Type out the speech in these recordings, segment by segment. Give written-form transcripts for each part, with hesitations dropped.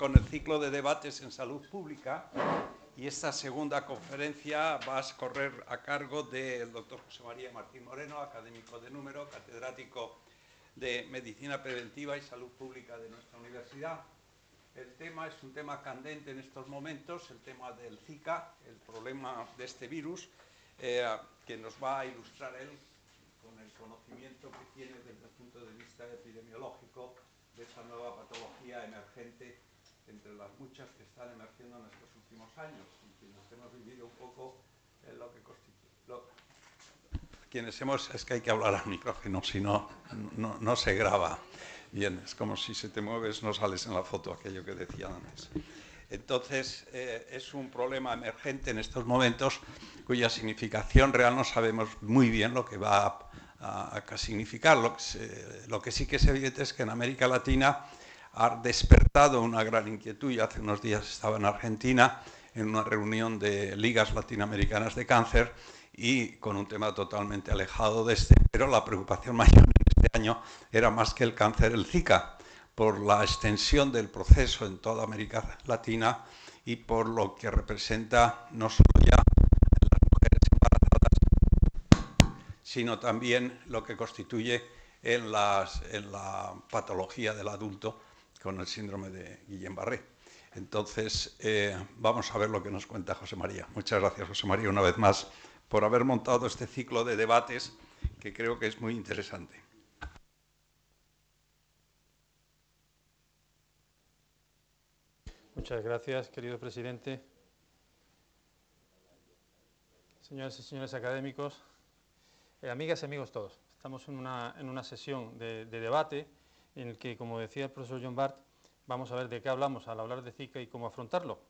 con el ciclo de debates en salud pública y esta segunda conferencia va a correr a cargo del doctor José María Martín Moreno, académico de número, catedrático de Medicina Preventiva y Salud Pública de nuestra universidad. El tema es un tema candente en estos momentos, el tema del Zika, el problema de este virus, que nos va a ilustrar él con el conocimiento que tiene desde el punto de vista epidemiológico de esta nueva patología emergente entre las muchas que están emergiendo en estos últimos años y quienes hemos vivido un poco lo que constituye. Es que hay que hablar al micrófono, si no, no se graba bien, es como si se te mueves no sales en la foto, aquello que decía antes. Entonces, es un problema emergente en estos momentos cuya significación real no sabemos muy bien lo que va a significar. Lo que sí que es evidente es que en América Latina ha despertado una gran inquietud. Yo hace unos días estaba en Argentina en una reunión de ligas latinoamericanas de cáncer y con un tema totalmente alejado de este, pero la preocupación mayor en este año era más que el cáncer, el Zika, por la extensión del proceso en toda América Latina y por lo que representa no solo ya las mujeres embarazadas, sino también lo que constituye en la patología del adulto con el síndrome de Guillain-Barré. Entonces, vamos a ver lo que nos cuenta José María. Muchas gracias, José María, una vez más, por haber montado este ciclo de debates que creo que es muy interesante. Muchas gracias, querido presidente. Señoras y señores académicos, amigas y amigos todos, estamos en una sesión de debate en el que, como decía el profesor John Bart, vamos a ver de qué hablamos al hablar de Zika y cómo afrontarlo.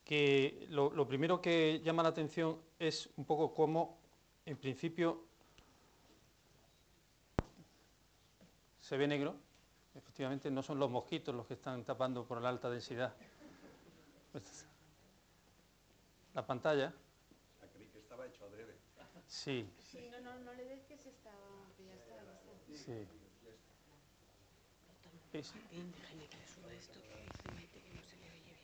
Que lo primero que llama la atención es un poco cómo, en principio, se ve negro. Efectivamente, no son los mosquitos los que están tapando por la alta densidad la pantalla. Creí que estaba hecho adrede. Sí. Sí, no le des que se está, que ya está. Sí. Déjale que le suba esto, que se mete, que no se le oye bien.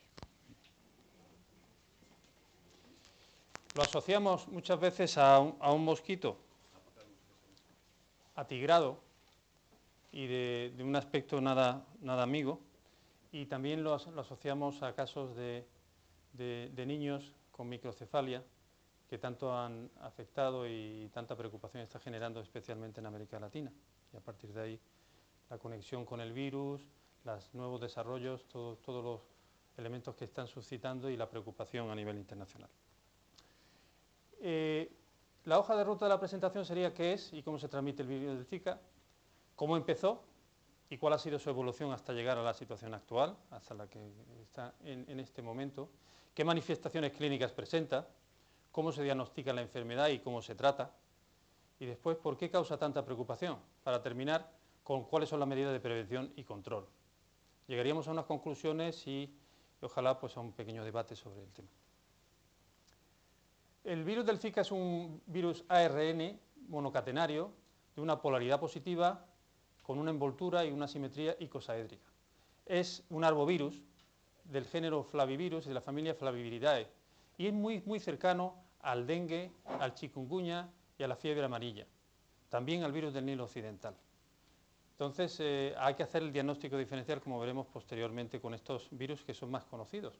Lo asociamos muchas veces a un mosquito atigrado y de un aspecto nada amigo, y también lo asociamos a casos de niños con microcefalia que tanto han afectado y tanta preocupación está generando especialmente en América Latina. Y a partir de ahí la conexión con el virus, los nuevos desarrollos, todos los elementos que están suscitando y la preocupación a nivel internacional. La hoja de ruta de la presentación sería qué es y cómo se transmite el virus del Zika, cómo empezó y cuál ha sido su evolución hasta llegar a la situación actual, hasta la que está en este momento, qué manifestaciones clínicas presenta, cómo se diagnostica la enfermedad y cómo se trata, y después por qué causa tanta preocupación, para terminar con cuáles son las medidas de prevención y control. Llegaríamos a unas conclusiones y ojalá pues a un pequeño debate sobre el tema. El virus del Zika es un virus ARN monocatenario de una polaridad positiva con una envoltura y una simetría icosaédrica. Es un arbovirus del género Flavivirus y de la familia Flaviviridae y es muy cercano al dengue, al chikungunya y a la fiebre amarilla, también al virus del Nilo occidental. Entonces hay que hacer el diagnóstico diferencial, como veremos posteriormente con estos virus que son más conocidos.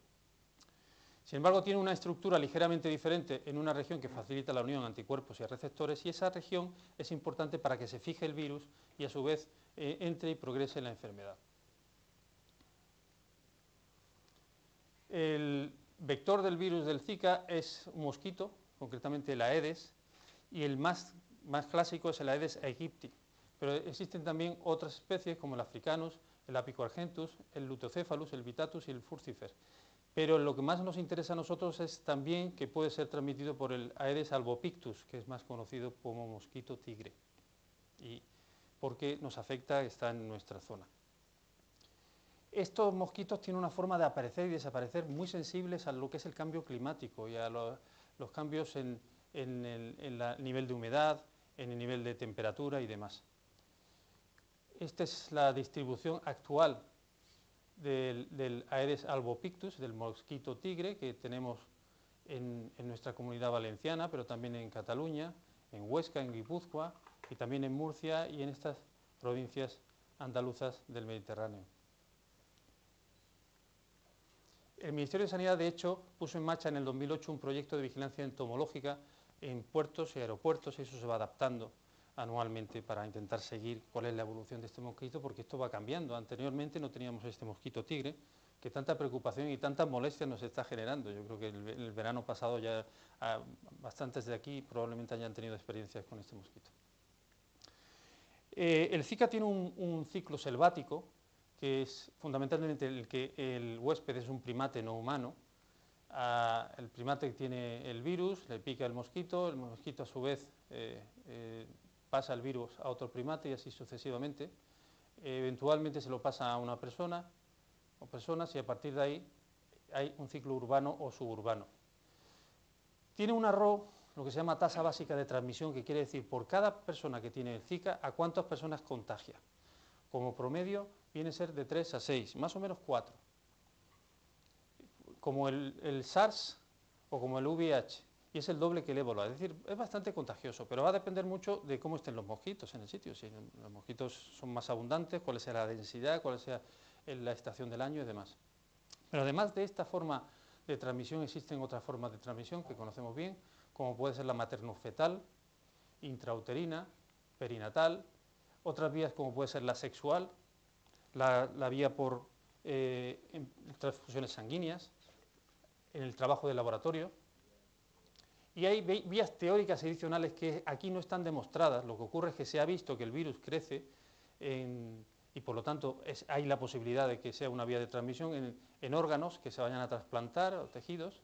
Sin embargo, tiene una estructura ligeramente diferente en una región que facilita la unión a anticuerpos y a receptores, y esa región es importante para que se fije el virus y a su vez entre y progrese la enfermedad. El vector del virus del Zika es un mosquito, concretamente el Aedes, y el más clásico es el Aedes aegypti, pero existen también otras especies como el Africanus, el Apico argentus, el Lutocephalus, el Vitatus y el Furcifer. Pero lo que más nos interesa a nosotros es también que puede ser transmitido por el Aedes albopictus, que es más conocido como mosquito tigre, y porque nos afecta, está en nuestra zona. Estos mosquitos tienen una forma de aparecer y desaparecer muy sensibles a lo que es el cambio climático y a los cambios en el nivel de humedad, en el nivel de temperatura y demás. Esta es la distribución actual del Aedes albopictus, del mosquito tigre, que tenemos en nuestra comunidad valenciana, pero también en Cataluña, en Huesca, en Guipúzcoa, y también en Murcia y en estas provincias andaluzas del Mediterráneo. El Ministerio de Sanidad, de hecho, puso en marcha en el 2008 un proyecto de vigilancia entomológica en puertos y aeropuertos, y eso se va adaptando anualmente para intentar seguir cuál es la evolución de este mosquito, porque esto va cambiando. Anteriormente no teníamos este mosquito tigre, que tanta preocupación y tantas molestias nos está generando. Yo creo que el verano pasado ya bastantes de aquí probablemente hayan tenido experiencias con este mosquito. El Zika tiene un ciclo selvático, que es fundamentalmente el que el huésped es un primate no humano. El primate tiene el virus, le pica el mosquito a su vez pasa el virus a otro primate y así sucesivamente. Eventualmente se lo pasa a una persona o personas y a partir de ahí hay un ciclo urbano o suburbano. Tiene una RO, lo que se llama tasa básica de transmisión, que quiere decir por cada persona que tiene el Zika, a cuántas personas contagia. Como promedio viene a ser de 3 a 6, más o menos 4. Como el SARS o como el VIH, y es el doble que el ébola, es decir, es bastante contagioso, pero va a depender mucho de cómo estén los mosquitos en el sitio, si los mosquitos son más abundantes, cuál sea la densidad, cuál sea la estación del año y demás. Pero además de esta forma de transmisión existen otras formas de transmisión que conocemos bien, como puede ser la materno-fetal, intrauterina, perinatal, otras vías como puede ser la sexual, la vía por transfusiones sanguíneas, en el trabajo de laboratorio. Y hay vías teóricas adicionales que aquí no están demostradas. Lo que ocurre es que se ha visto que el virus crece y por lo tanto hay la posibilidad de que sea una vía de transmisión en órganos que se vayan a trasplantar o tejidos,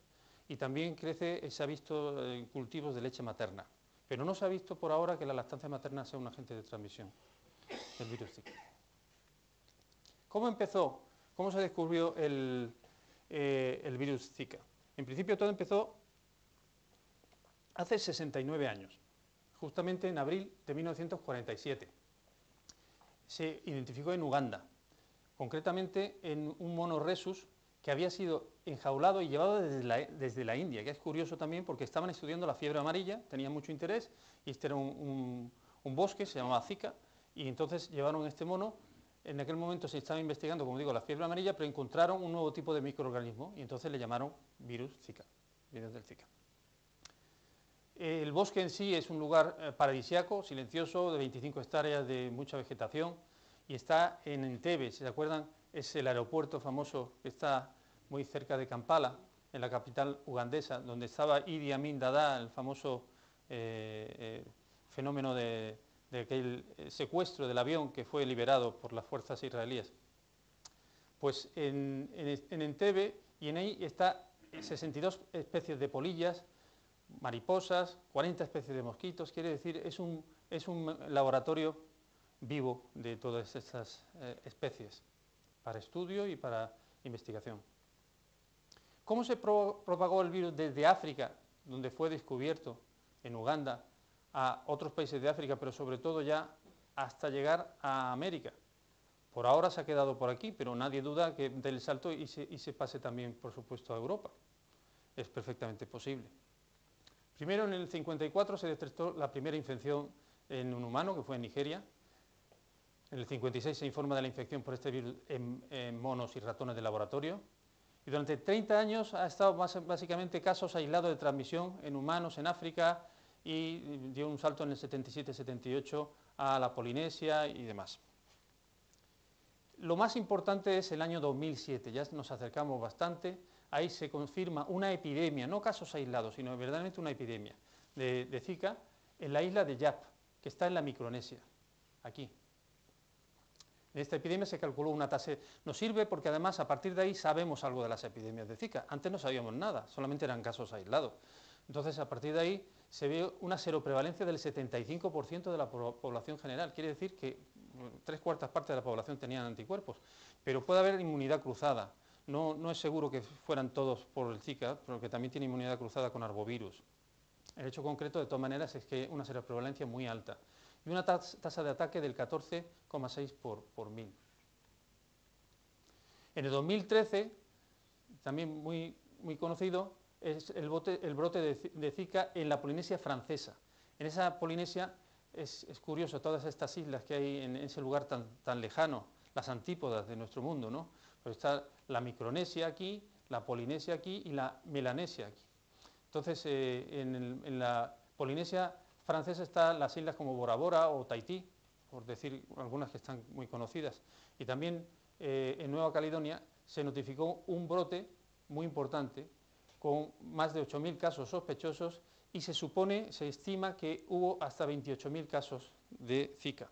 y también se ha visto en cultivos de leche materna. Pero no se ha visto por ahora que la lactancia materna sea un agente de transmisión del virus Zika. ¿Cómo empezó? ¿Cómo se descubrió el virus Zika? En principio todo empezó hace 69 años, justamente en abril de 1947. Se identificó en Uganda, concretamente en un mono rhesus que había sido enjaulado y llevado desde la India, que es curioso también porque estaban estudiando la fiebre amarilla, tenían mucho interés, y este era un bosque, se llamaba Zika, y entonces llevaron este mono. En aquel momento se estaba investigando, como digo, la fiebre amarilla, pero encontraron un nuevo tipo de microorganismo y entonces le llamaron virus Zika, virus del Zika. El bosque en sí es un lugar paradisíaco, silencioso, de 25 hectáreas de mucha vegetación, y está en Entebbe, si se acuerdan, es el aeropuerto famoso que está muy cerca de Kampala, en la capital ugandesa, donde estaba Idi Amin Dada, el famoso fenómeno de aquel secuestro del avión que fue liberado por las fuerzas israelíes. Pues en Entebbe, y en ahí está 62 especies de polillas, mariposas, 40 especies de mosquitos, quiere decir, es un laboratorio vivo de todas estas especies, para estudio y para investigación. ¿Cómo se propagó el virus desde África, donde fue descubierto, en Uganda, a otros países de África, pero sobre todo ya hasta llegar a América? Por ahora se ha quedado por aquí, pero nadie duda que del salto y se pase también, por supuesto, a Europa. Es perfectamente posible. Primero, en el 54 se detectó la primera infección en un humano, que fue en Nigeria. En el 56 se informa de la infección por este virus en monos y ratones de laboratorio. Y durante 30 años ha estado básicamente casos aislados de transmisión en humanos en África, y dio un salto en el 77-78 a la Polinesia y demás. Lo más importante es el año 2007, ya nos acercamos bastante. Ahí se confirma una epidemia, no casos aislados, sino verdaderamente una epidemia de Zika en la isla de Yap, que está en la Micronesia, aquí. En esta epidemia se calculó una tasa. Nos sirve porque además a partir de ahí sabemos algo de las epidemias de Zika. Antes no sabíamos nada, solamente eran casos aislados. Entonces a partir de ahí se ve una seroprevalencia del 75% de la población general. Quiere decir que 3/4 partes de la población tenían anticuerpos, pero puede haber inmunidad cruzada. No es seguro que fueran todos por el Zika, porque también tiene inmunidad cruzada con arbovirus. El hecho concreto, de todas maneras, es que una seroprevalencia muy alta y una tasa de ataque del 14,6 por 1000. En el 2013, también muy conocido, es el brote de Zika en la Polinesia francesa. En esa Polinesia es curioso, todas estas islas que hay en ese lugar tan lejano, las antípodas de nuestro mundo, ¿no? Pues está la Micronesia aquí, la Polinesia aquí y la Melanesia aquí. Entonces, en la Polinesia francesa están las islas como Bora Bora o Tahití, por decir algunas que están muy conocidas. Y también en Nueva Caledonia se notificó un brote muy importante con más de 8.000 casos sospechosos y se estima que hubo hasta 28.000 casos de Zika.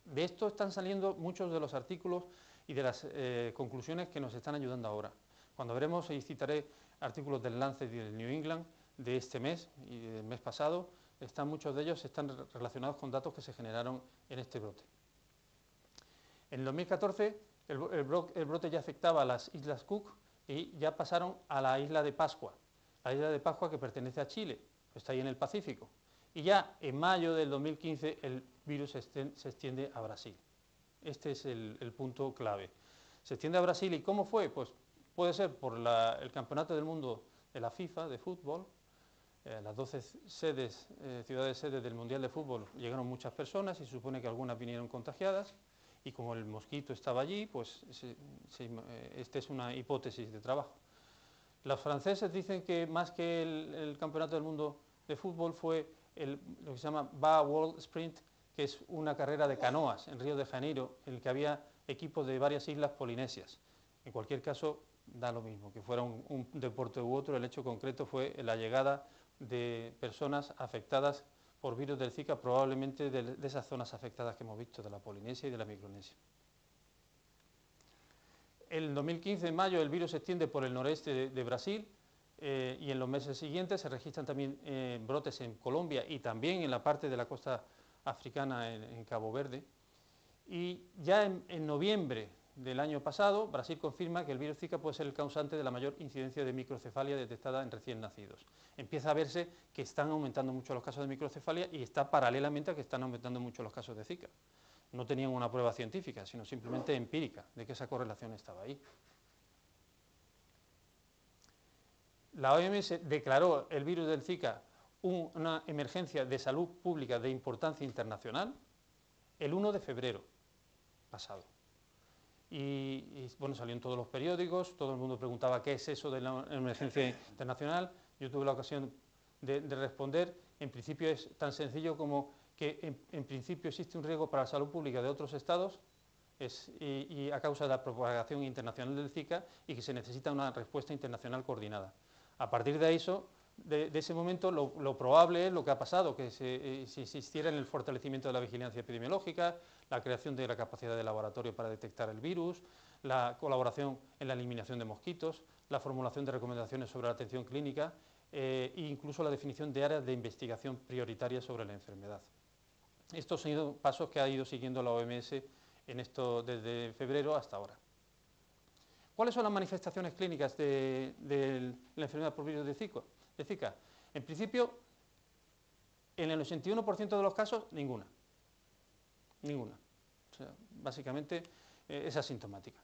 De esto están saliendo muchos de los artículos y de las conclusiones que nos están ayudando ahora. Cuando veremos, y citaré artículos del Lancet y del New England de este mes y del mes pasado, muchos de ellos están relacionados con datos que se generaron en este brote. En el 2014 el brote ya afectaba a las Islas Cook y ya pasaron a la isla de Pascua. La isla de Pascua, que pertenece a Chile, que está ahí en el Pacífico. Y ya en mayo del 2015 el virus se extiende a Brasil. Este es el punto clave. Se extiende a Brasil, ¿y cómo fue? Pues puede ser por el Campeonato del Mundo de la FIFA de fútbol. Las 12 ciudades sedes del Mundial de Fútbol, llegaron muchas personas y se supone que algunas vinieron contagiadas, y como el mosquito estaba allí, pues esta es una hipótesis de trabajo. Los franceses dicen que más que el Campeonato del Mundo de Fútbol fue lo que se llama BA World Sprint, que es una carrera de canoas en Río de Janeiro, en el que había equipos de varias islas polinesias. En cualquier caso, da lo mismo, que fuera un deporte u otro, el hecho concreto fue la llegada de personas afectadas por virus del Zika, probablemente de esas zonas afectadas que hemos visto, de la Polinesia y de la Micronesia. En 2015, en mayo, el virus se extiende por el noreste de Brasil y en los meses siguientes se registran también brotes en Colombia y también en la parte de la costa africana, en Cabo Verde. Y ya en noviembre del año pasado, Brasil confirma que el virus Zika puede ser el causante de la mayor incidencia de microcefalia detectada en recién nacidos. Empieza a verse que están aumentando mucho los casos de microcefalia y está paralelamente a que están aumentando mucho los casos de Zika. No tenían una prueba científica, sino simplemente empírica, de que esa correlación estaba ahí. La OMS declaró el virus del Zika una emergencia de salud pública de importancia internacional el 1 de febrero pasado. Y bueno, salió en todos los periódicos, todo el mundo preguntaba qué es eso de la emergencia internacional. Yo tuve la ocasión de responder. En principio es tan sencillo como que en principio existe un riesgo para la salud pública de otros estados y a causa de la propagación internacional del Zika, y que se necesita una respuesta internacional coordinada. A partir de eso, de ese momento, lo probable es lo que ha pasado, que si insistiera en el fortalecimiento de la vigilancia epidemiológica, la creación de la capacidad de laboratorio para detectar el virus, la colaboración en la eliminación de mosquitos, la formulación de recomendaciones sobre la atención clínica e incluso la definición de áreas de investigación prioritarias sobre la enfermedad. Estos han sido pasos que ha ido siguiendo la OMS desde febrero hasta ahora. ¿Cuáles son las manifestaciones clínicas de la enfermedad por virus de Zika? En principio, en el 81% de los casos, ninguna. Ninguna. O sea, básicamente es asintomática.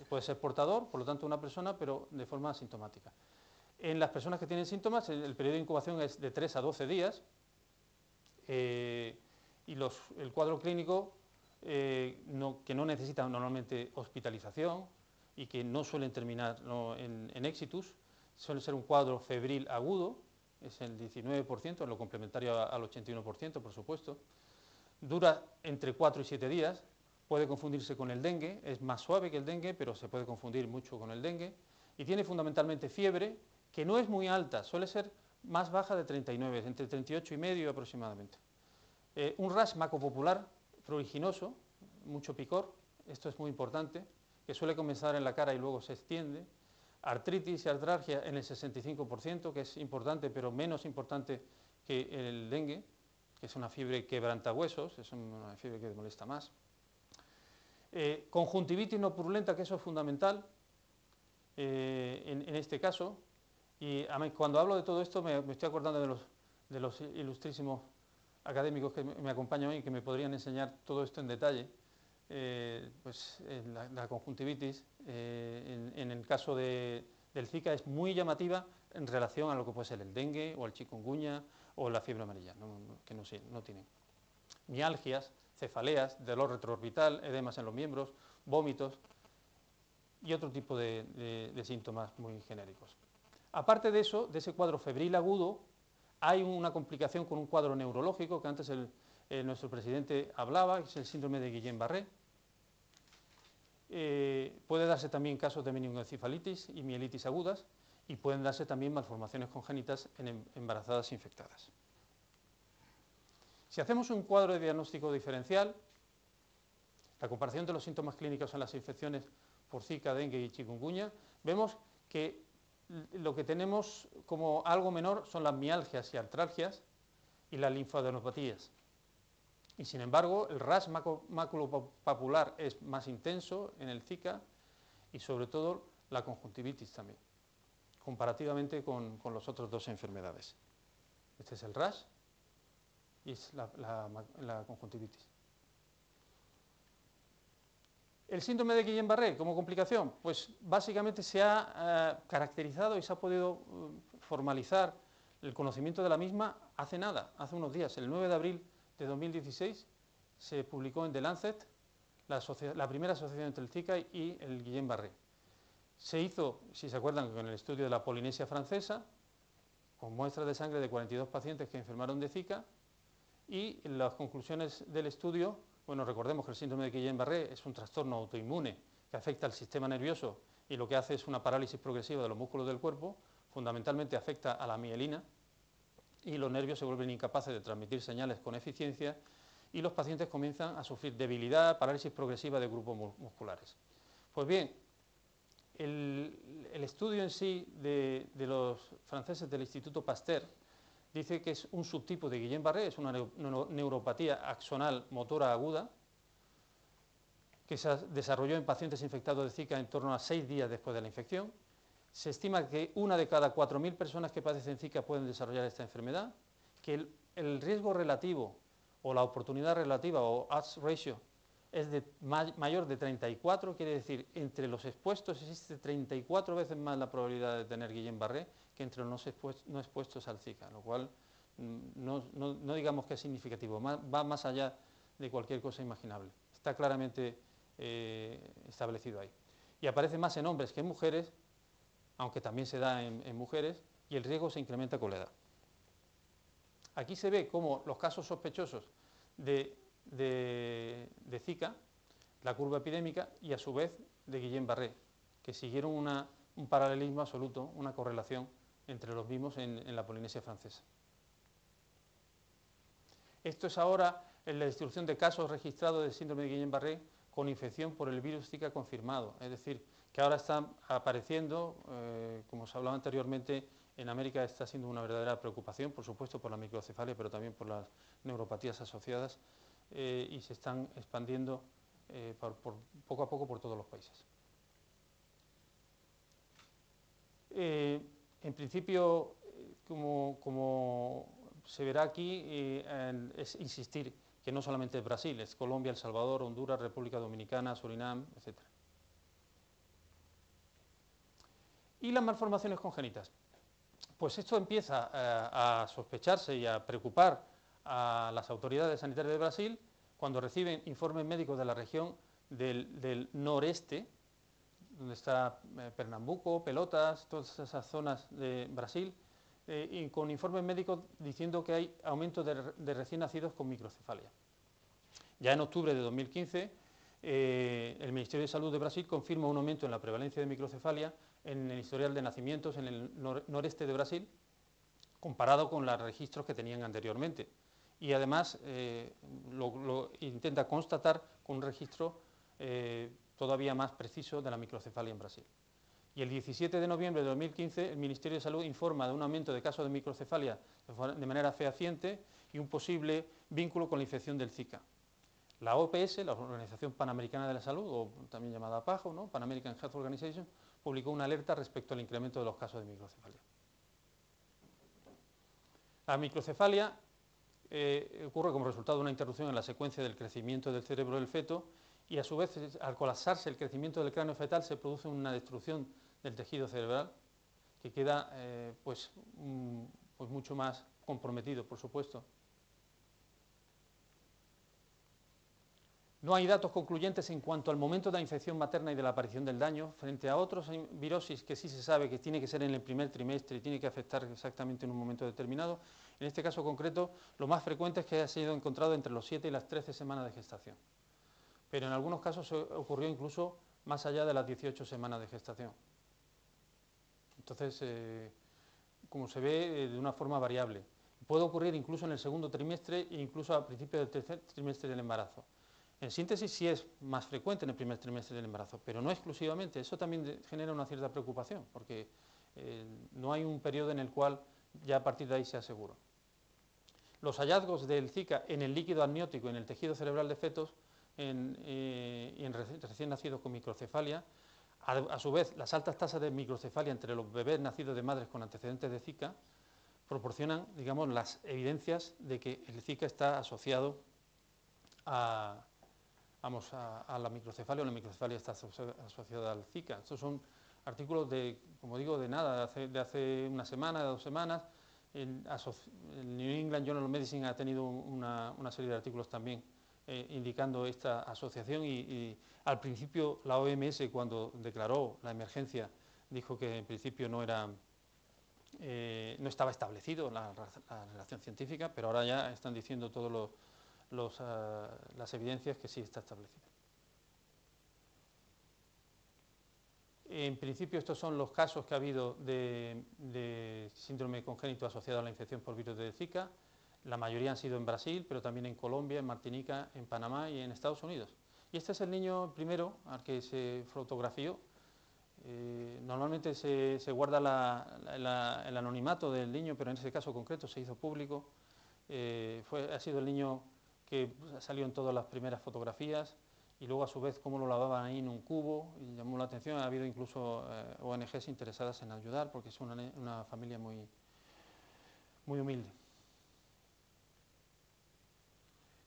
Puede ser portador, por lo tanto una persona, pero de forma asintomática. En las personas que tienen síntomas, el periodo de incubación es de 3 a 12 días y el cuadro clínico que no necesita normalmente hospitalización y que no suelen terminar en exitus, suele ser un cuadro febril agudo, es el 19%, en lo complementario al 81%, por supuesto. Dura entre 4 y 7 días, puede confundirse con el dengue, es más suave que el dengue, pero se puede confundir mucho con el dengue, y tiene fundamentalmente fiebre, que no es muy alta, suele ser más baja de 39, entre 38,5 aproximadamente. Un rash macopopular pruriginoso, mucho picor, esto es muy importante, que suele comenzar en la cara y luego se extiende. Artritis y artralgia en el 65%, que es importante, pero menos importante que el dengue, que es una fiebre quebrantahuesos, es una fiebre que molesta más. Conjuntivitis no purulenta, que eso es fundamental en este caso. Y cuando hablo de todo esto me estoy acordando de los ilustrísimos académicos que me acompañan hoy y que me podrían enseñar todo esto en detalle, pues, la conjuntivitis, en el caso del Zika, es muy llamativa en relación a lo que puede ser el dengue o el chikungunya o la fiebre amarilla, que no tienen. Mialgias, cefaleas, dolor retroorbital, edemas en los miembros, vómitos y otro tipo de síntomas muy genéricos. Aparte de eso, de ese cuadro febril agudo, hay una complicación con un cuadro neurológico que antes nuestro presidente hablaba, que es el síndrome de Guillain-Barré. Puede darse también casos de meningoencefalitis y mielitis agudas y pueden darse también malformaciones congénitas en embarazadas infectadas. Si hacemos un cuadro de diagnóstico diferencial, la comparación de los síntomas clínicos en las infecciones por Zika, dengue y chikungunya, vemos que lo que tenemos como algo menor son las mialgias y artralgias y las linfadenopatías. Y sin embargo, el rash maculopapular es más intenso en el Zika y sobre todo la conjuntivitis también, comparativamente con las otras dos enfermedades. Este es el rash y es la conjuntivitis. El síndrome de Guillain-Barré como complicación, pues básicamente se ha caracterizado y se ha podido formalizar el conocimiento de la misma hace nada, hace unos días, el 9 de abril de 2016, se publicó en The Lancet la primera asociación entre el Zika y el Guillain-Barré. Se hizo, si se acuerdan, con el estudio de la Polinesia francesa, con muestras de sangre de 42 pacientes que enfermaron de Zika, y las conclusiones del estudio, bueno, recordemos que el síndrome de Guillain-Barré es un trastorno autoinmune que afecta al sistema nervioso y lo que hace es una parálisis progresiva de los músculos del cuerpo, fundamentalmente afecta a la mielina y los nervios se vuelven incapaces de transmitir señales con eficiencia y los pacientes comienzan a sufrir debilidad, parálisis progresiva de grupos musculares. Pues bien, el estudio en sí de los franceses del Instituto Pasteur dice que es un subtipo de Guillain-Barré, es una neuropatía axonal motora aguda que se desarrolló en pacientes infectados de Zika en torno a 6 días después de la infección. Se estima que 1 de cada 4.000 personas que padecen Zika pueden desarrollar esta enfermedad, que el riesgo relativo o la oportunidad relativa o odds ratio es mayor de 34, quiere decir, entre los expuestos existe 34 veces más la probabilidad de tener Guillain-Barré que entre los no expuestos al Zika, lo cual no digamos que es significativo, va más allá de cualquier cosa imaginable. Está claramente establecido ahí. Y aparece más en hombres que en mujeres, aunque también se da en mujeres, y el riesgo se incrementa con la edad. Aquí se ve cómo los casos sospechosos de Zika, la curva epidémica, y a su vez de Guillain-Barré, que siguieron un paralelismo absoluto, una correlación entre los mismos en la Polinesia francesa. Esto es ahora en la distribución de casos registrados de síndrome de Guillain-Barré con infección por el virus Zika confirmado, es decir, que ahora están apareciendo, como se hablaba anteriormente, en América está siendo una verdadera preocupación, por supuesto por la microcefalia, pero también por las neuropatías asociadas, y se están expandiendo poco a poco por todos los países. En principio, como se verá aquí, es insistir que no solamente es Brasil, es Colombia, El Salvador, Honduras, República Dominicana, Surinam, etc. ¿Y las malformaciones congénitas? Pues esto empieza a sospecharse y a preocupar a las autoridades sanitarias de Brasil cuando reciben informes médicos de la región del noreste, donde está Pernambuco, Pelotas, todas esas zonas de Brasil, y con informes médicos diciendo que hay aumento de recién nacidos con microcefalia. Ya en octubre de 2015, el Ministerio de Salud de Brasil confirma un aumento en la prevalencia de microcefalia en el historial de nacimientos en el noreste de Brasil, comparado con los registros que tenían anteriormente. Y además lo intenta constatar con un registro todavía más preciso de la microcefalia en Brasil. Y el 17 de noviembre de 2015 el Ministerio de Salud informa de un aumento de casos de microcefalia de manera fehaciente y un posible vínculo con la infección del Zika. La OPS, la Organización Panamericana de la Salud, o también llamada PAHO, ¿no? Pan American Health Organization, publicó una alerta respecto al incremento de los casos de microcefalia. La microcefalia ocurre como resultado de una interrupción en la secuencia del crecimiento del cerebro del feto y a su vez, al colapsarse el crecimiento del cráneo fetal, se produce una destrucción del tejido cerebral que queda pues mucho más comprometido, por supuesto. No hay datos concluyentes en cuanto al momento de la infección materna y de la aparición del daño, frente a otros virosis que sí se sabe que tiene que ser en el primer trimestre y tiene que afectar exactamente en un momento determinado. En este caso concreto, lo más frecuente es que haya sido encontrado entre los 7 y las 13 semanas de gestación. Pero en algunos casos ocurrió incluso más allá de las 18 semanas de gestación. Entonces, como se ve, de una forma variable. Puede ocurrir incluso en el segundo trimestre e incluso a principios del tercer trimestre del embarazo. En síntesis, sí es más frecuente en el primer trimestre del embarazo, pero no exclusivamente. Eso también genera una cierta preocupación, porque no hay un periodo en el cual ya a partir de ahí sea seguro. Los hallazgos del Zika en el líquido amniótico, en el tejido cerebral de fetos y en recién nacidos con microcefalia, a su vez, las altas tasas de microcefalia entre los bebés nacidos de madres con antecedentes de Zika proporcionan, digamos, las evidencias de que el Zika está asociado a la microcefalia, o la microcefalia está asociada al Zika. Estos son artículos de, como digo, de nada, de hace una semana, de 2 semanas. El New England Journal of Medicine ha tenido una serie de artículos también indicando esta asociación y al principio la OMS, cuando declaró la emergencia, dijo que en principio no estaba establecido la relación científica, pero ahora ya están diciendo todas las evidencias que sí está establecido. En principio estos son los casos que ha habido de síndrome congénito asociado a la infección por virus de Zika. La mayoría han sido en Brasil, pero también en Colombia, en Martinica, en Panamá y en Estados Unidos. Y este es el niño primero al que se fotografió. Normalmente se guarda el anonimato del niño, pero en este caso concreto se hizo público. Ha sido el niño que salió en todas las primeras fotografías y luego a su vez cómo lo lavaban ahí en un cubo y llamó la atención. Ha habido incluso ONGs interesadas en ayudar porque es una familia muy humilde.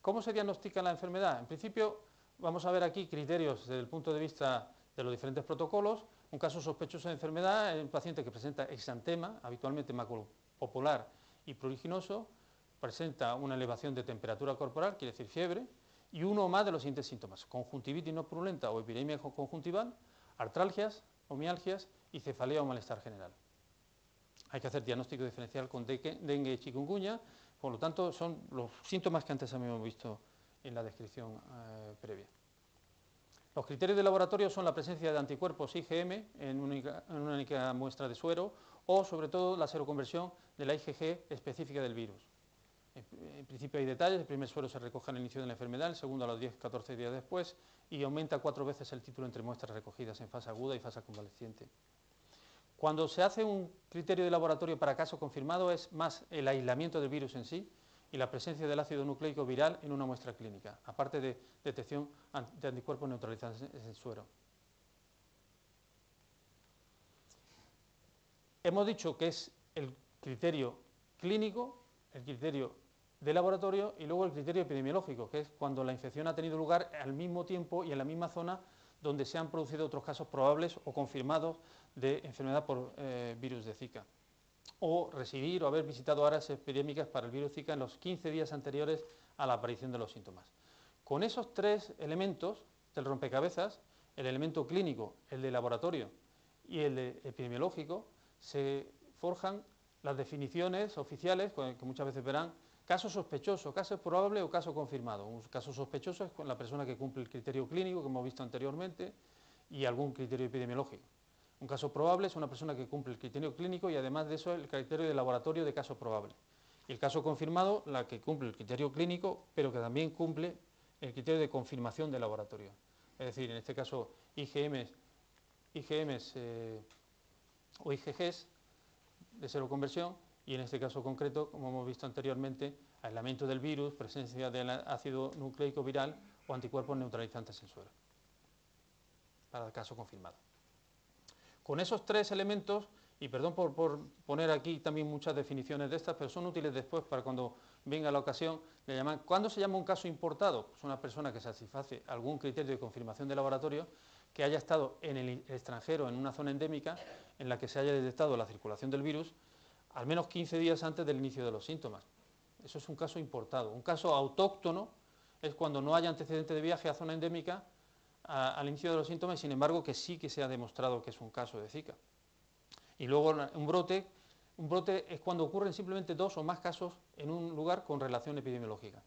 ¿Cómo se diagnostica la enfermedad? En principio vamos a ver aquí criterios desde el punto de vista de los diferentes protocolos. Un caso sospechoso de enfermedad es un paciente que presenta exantema, habitualmente maculopopular y pruriginoso, presenta una elevación de temperatura corporal, quiere decir fiebre, y uno o más de los siguientes síntomas: conjuntivitis no purulenta o epidemia conjuntival, artralgias o mialgias y cefalea o malestar general. Hay que hacer diagnóstico diferencial con dengue y chikungunya, por lo tanto son los síntomas que antes habíamos visto en la descripción previa. Los criterios de laboratorio son la presencia de anticuerpos IgM en una única muestra de suero o sobre todo la seroconversión de la IgG específica del virus. En principio hay detalles: el primer suero se recoge al inicio de la enfermedad, el segundo a los 10-14 días después y aumenta 4 veces el título entre muestras recogidas en fase aguda y fase convaleciente. Cuando se hace un criterio de laboratorio para caso confirmado es más el aislamiento del virus en sí y la presencia del ácido nucleico viral en una muestra clínica, aparte de detección de anticuerpos neutralizantes en el suero. Hemos dicho que es el criterio clínico, el criterio de laboratorio y luego el criterio epidemiológico, que es cuando la infección ha tenido lugar al mismo tiempo y en la misma zona donde se han producido otros casos probables o confirmados de enfermedad por virus de Zika, o residir o haber visitado áreas epidémicas para el virus Zika en los 15 días anteriores a la aparición de los síntomas. Con esos 3 elementos del rompecabezas, el elemento clínico, el de laboratorio y el de epidemiológico, se forjan las definiciones oficiales que muchas veces verán: caso sospechoso, caso probable o caso confirmado. Un caso sospechoso es con la persona que cumple el criterio clínico que hemos visto anteriormente y algún criterio epidemiológico. Un caso probable es una persona que cumple el criterio clínico y además de eso el criterio de laboratorio de caso probable. Y el caso confirmado, la que cumple el criterio clínico, pero que también cumple el criterio de confirmación de laboratorio. Es decir, en este caso IgMs o IgGs de seroconversión y en este caso concreto, como hemos visto anteriormente, aislamiento del virus, presencia del ácido nucleico viral o anticuerpos neutralizantes en suero, para el caso confirmado. Con esos 3 elementos, y perdón por poner aquí también muchas definiciones de estas, pero son útiles después para cuando venga la ocasión, le llaman. ¿Cuándo se llama un caso importado? Pues una persona que satisface algún criterio de confirmación de laboratorio, que haya estado en el extranjero, en una zona endémica, en la que se haya detectado la circulación del virus, al menos 15 días antes del inicio de los síntomas. Eso es un caso importado. Un caso autóctono es cuando no haya antecedente de viaje a zona endémica al inicio de los síntomas, y sin embargo que sí que se ha demostrado que es un caso de Zika. Y luego un brote es cuando ocurren simplemente 2 o más casos en un lugar con relación epidemiológica.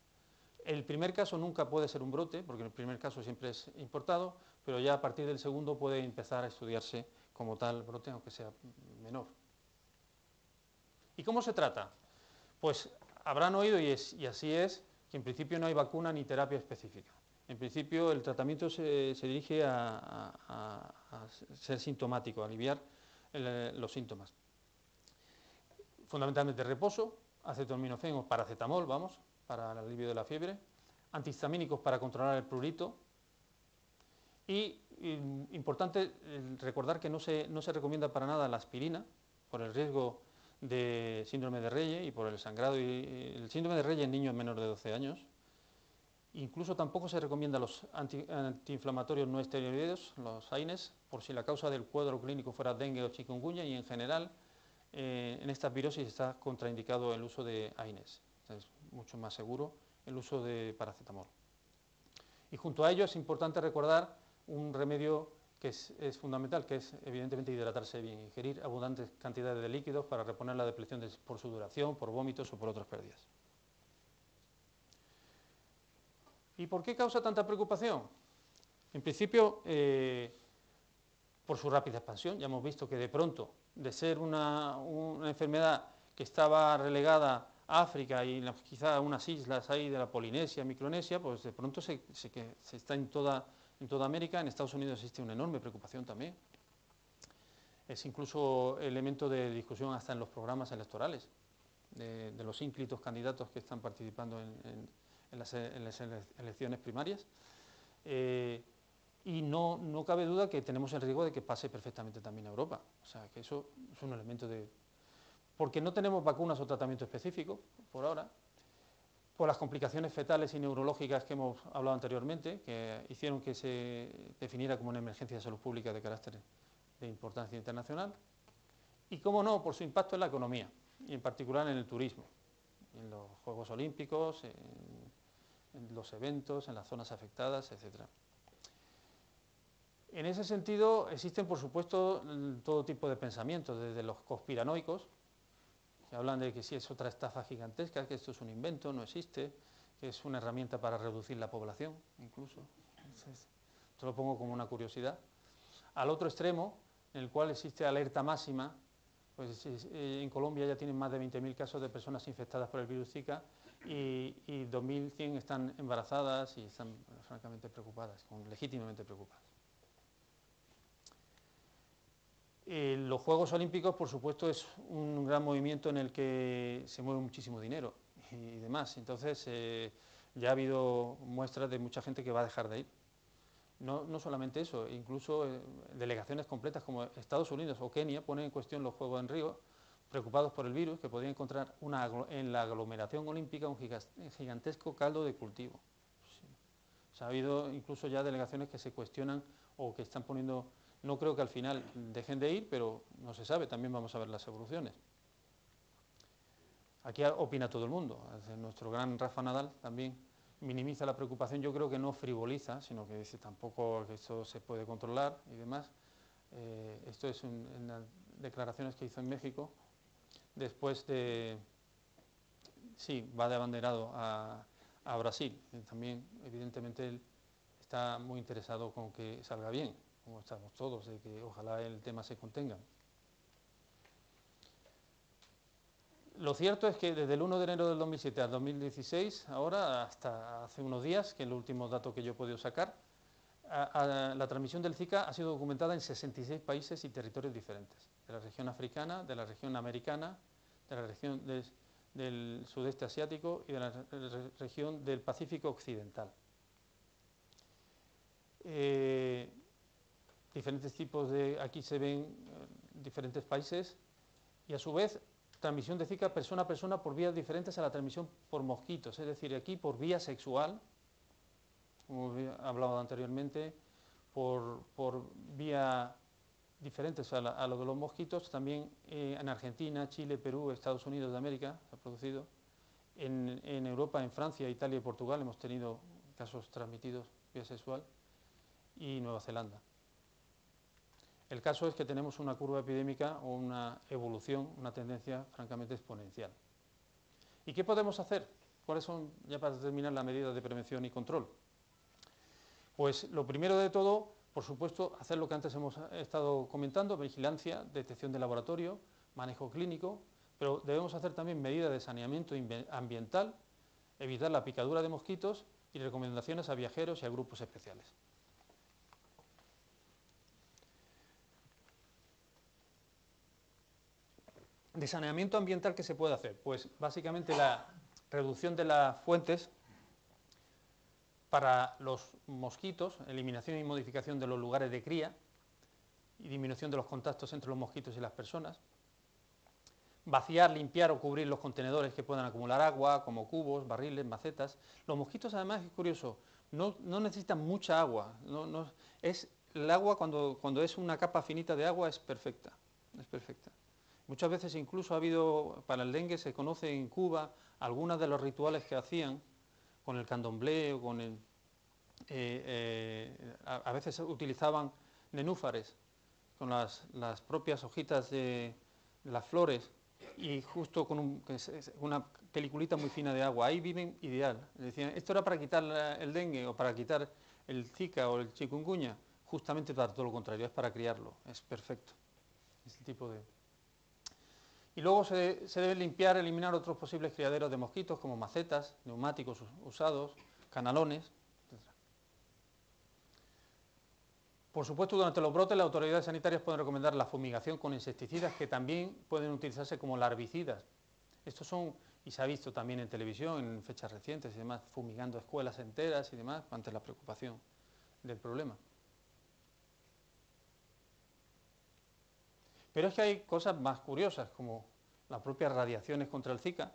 El primer caso nunca puede ser un brote, porque el primer caso siempre es importado, pero ya a partir del segundo puede empezar a estudiarse como tal brote, aunque sea menor. ¿Y cómo se trata? Pues habrán oído, y así es, que en principio no hay vacuna ni terapia específica. En principio el tratamiento se dirige a ser sintomático, a aliviar los síntomas. Fundamentalmente reposo, acetaminofén o paracetamol, para el alivio de la fiebre, antihistamínicos para controlar el prurito, y importante recordar que no se recomienda para nada la aspirina por el riesgo de síndrome de Reye y por el sangrado y el síndrome de Reye en niños menores de 12 años. Incluso tampoco se recomienda los antiinflamatorios no esteroideos, los AINES, por si la causa del cuadro clínico fuera dengue o chikungunya, y en general en estas virosis está contraindicado el uso de AINES. Es mucho más seguro el uso de paracetamol. Y junto a ello es importante recordar un remedio que es fundamental, que es evidentemente hidratarse bien, ingerir abundantes cantidades de líquidos para reponer la depleción por sudoración, por vómitos o por otras pérdidas. ¿Y por qué causa tanta preocupación? En principio, por su rápida expansión. Ya hemos visto que de pronto, de ser una enfermedad que estaba relegada a África y quizá a unas islas ahí de la Polinesia, Micronesia, pues de pronto se está en toda América. En Estados Unidos existe una enorme preocupación también. Es incluso elemento de discusión hasta en los programas electorales de los ínclitos candidatos que están participando en las elecciones primarias. Y no cabe duda que tenemos el riesgo de que pase perfectamente también a Europa. O sea, que eso es un elemento de... Porque no tenemos vacunas o tratamiento específico, por ahora, por las complicaciones fetales y neurológicas que hemos hablado anteriormente, que hicieron que se definiera como una emergencia de salud pública de carácter de importancia internacional, y, cómo no, por su impacto en la economía, y en particular en el turismo, en los Juegos Olímpicos, en los eventos, en las zonas afectadas, etc. En ese sentido, existen, por supuesto, todo tipo de pensamientos, desde los conspiranoicos, que hablan de que sí es otra estafa gigantesca, que esto es un invento, no existe, que es una herramienta para reducir la población, incluso. Esto lo pongo como una curiosidad. Al otro extremo, en el cual existe alerta máxima, pues en Colombia ya tienen más de 20.000 casos de personas infectadas por el virus Zika y 2.100 están embarazadas y están francamente preocupadas, legítimamente preocupadas. Los Juegos Olímpicos, por supuesto, es un gran movimiento en el que se mueve muchísimo dinero y demás. Entonces, ya ha habido muestras de mucha gente que va a dejar de ir. No solamente eso, incluso delegaciones completas como Estados Unidos o Kenia ponen en cuestión los Juegos en Río, preocupados por el virus, que podrían encontrar en la aglomeración olímpica un gigantesco caldo de cultivo. Sí. O sea, ha habido incluso ya delegaciones que se cuestionan o que están poniendo... No creo que al final dejen de ir, pero no se sabe, también vamos a ver las evoluciones. Aquí opina todo el mundo, nuestro gran Rafa Nadal también minimiza la preocupación, yo creo que no frivoliza, sino que dice tampoco que esto se puede controlar y demás. Esto es en las declaraciones que hizo en México, después de... Sí, va de abanderado a Brasil, y también evidentemente él está muy interesado con que salga bien, como estamos todos, de que ojalá el tema se contenga. Lo cierto es que desde el 1 de enero del 2007 al 2016, ahora hasta hace unos días, que es el último dato que yo he podido sacar, la transmisión del Zika ha sido documentada en 66 países y territorios diferentes, de la región africana, de la región americana, de la región del sudeste asiático y de la región del Pacífico occidental. Diferentes tipos de... Aquí se ven diferentes países y a su vez transmisión de Zika persona a persona por vías diferentes a la transmisión por mosquitos, es decir, aquí por vía sexual, como he hablado anteriormente, por vía diferentes a lo de los mosquitos, también en Argentina, Chile, Perú, Estados Unidos de América se ha producido, en Europa, en Francia, Italia y Portugal hemos tenido casos transmitidos vía sexual, y Nueva Zelanda. El caso es que tenemos una curva epidémica o una evolución, una tendencia francamente exponencial. ¿Y qué podemos hacer? ¿Cuáles son, ya para terminar, las medidas de prevención y control? Pues lo primero de todo, por supuesto, hacer lo que antes hemos estado comentando: vigilancia, detección de laboratorio, manejo clínico, pero debemos hacer también medidas de saneamiento ambiental, evitar la picadura de mosquitos y recomendaciones a viajeros y a grupos especiales. De saneamiento ambiental, ¿qué se puede hacer? Pues básicamente la reducción de las fuentes para los mosquitos, eliminación y modificación de los lugares de cría y disminución de los contactos entre los mosquitos y las personas. Vaciar, limpiar o cubrir los contenedores que puedan acumular agua, como cubos, barriles, macetas. Los mosquitos, además, es curioso, no necesitan mucha agua. El agua, cuando es una capa finita de agua, es perfecta. Es perfecta. Muchas veces incluso ha habido, para el dengue se conoce en Cuba, algunos de los rituales que hacían con el candomblé o con el... a veces utilizaban nenúfares con las propias hojitas de las flores y justo con una peliculita muy fina de agua. Ahí viven ideal. Decían, esto era para quitar el dengue o para quitar el Zika o el chikungunya. Justamente para todo lo contrario, es para criarlo, es perfecto. Este tipo de... Y luego se debe limpiar, eliminar otros posibles criaderos de mosquitos, como macetas, neumáticos usados, canalones, etc. Por supuesto, durante los brotes, las autoridades sanitarias pueden recomendar la fumigación con insecticidas, que también pueden utilizarse como larvicidas. Estos son, y se ha visto también en televisión, en fechas recientes y demás, fumigando escuelas enteras y demás, ante la preocupación del problema. Pero es que hay cosas más curiosas, como las propias radiaciones contra el Zika.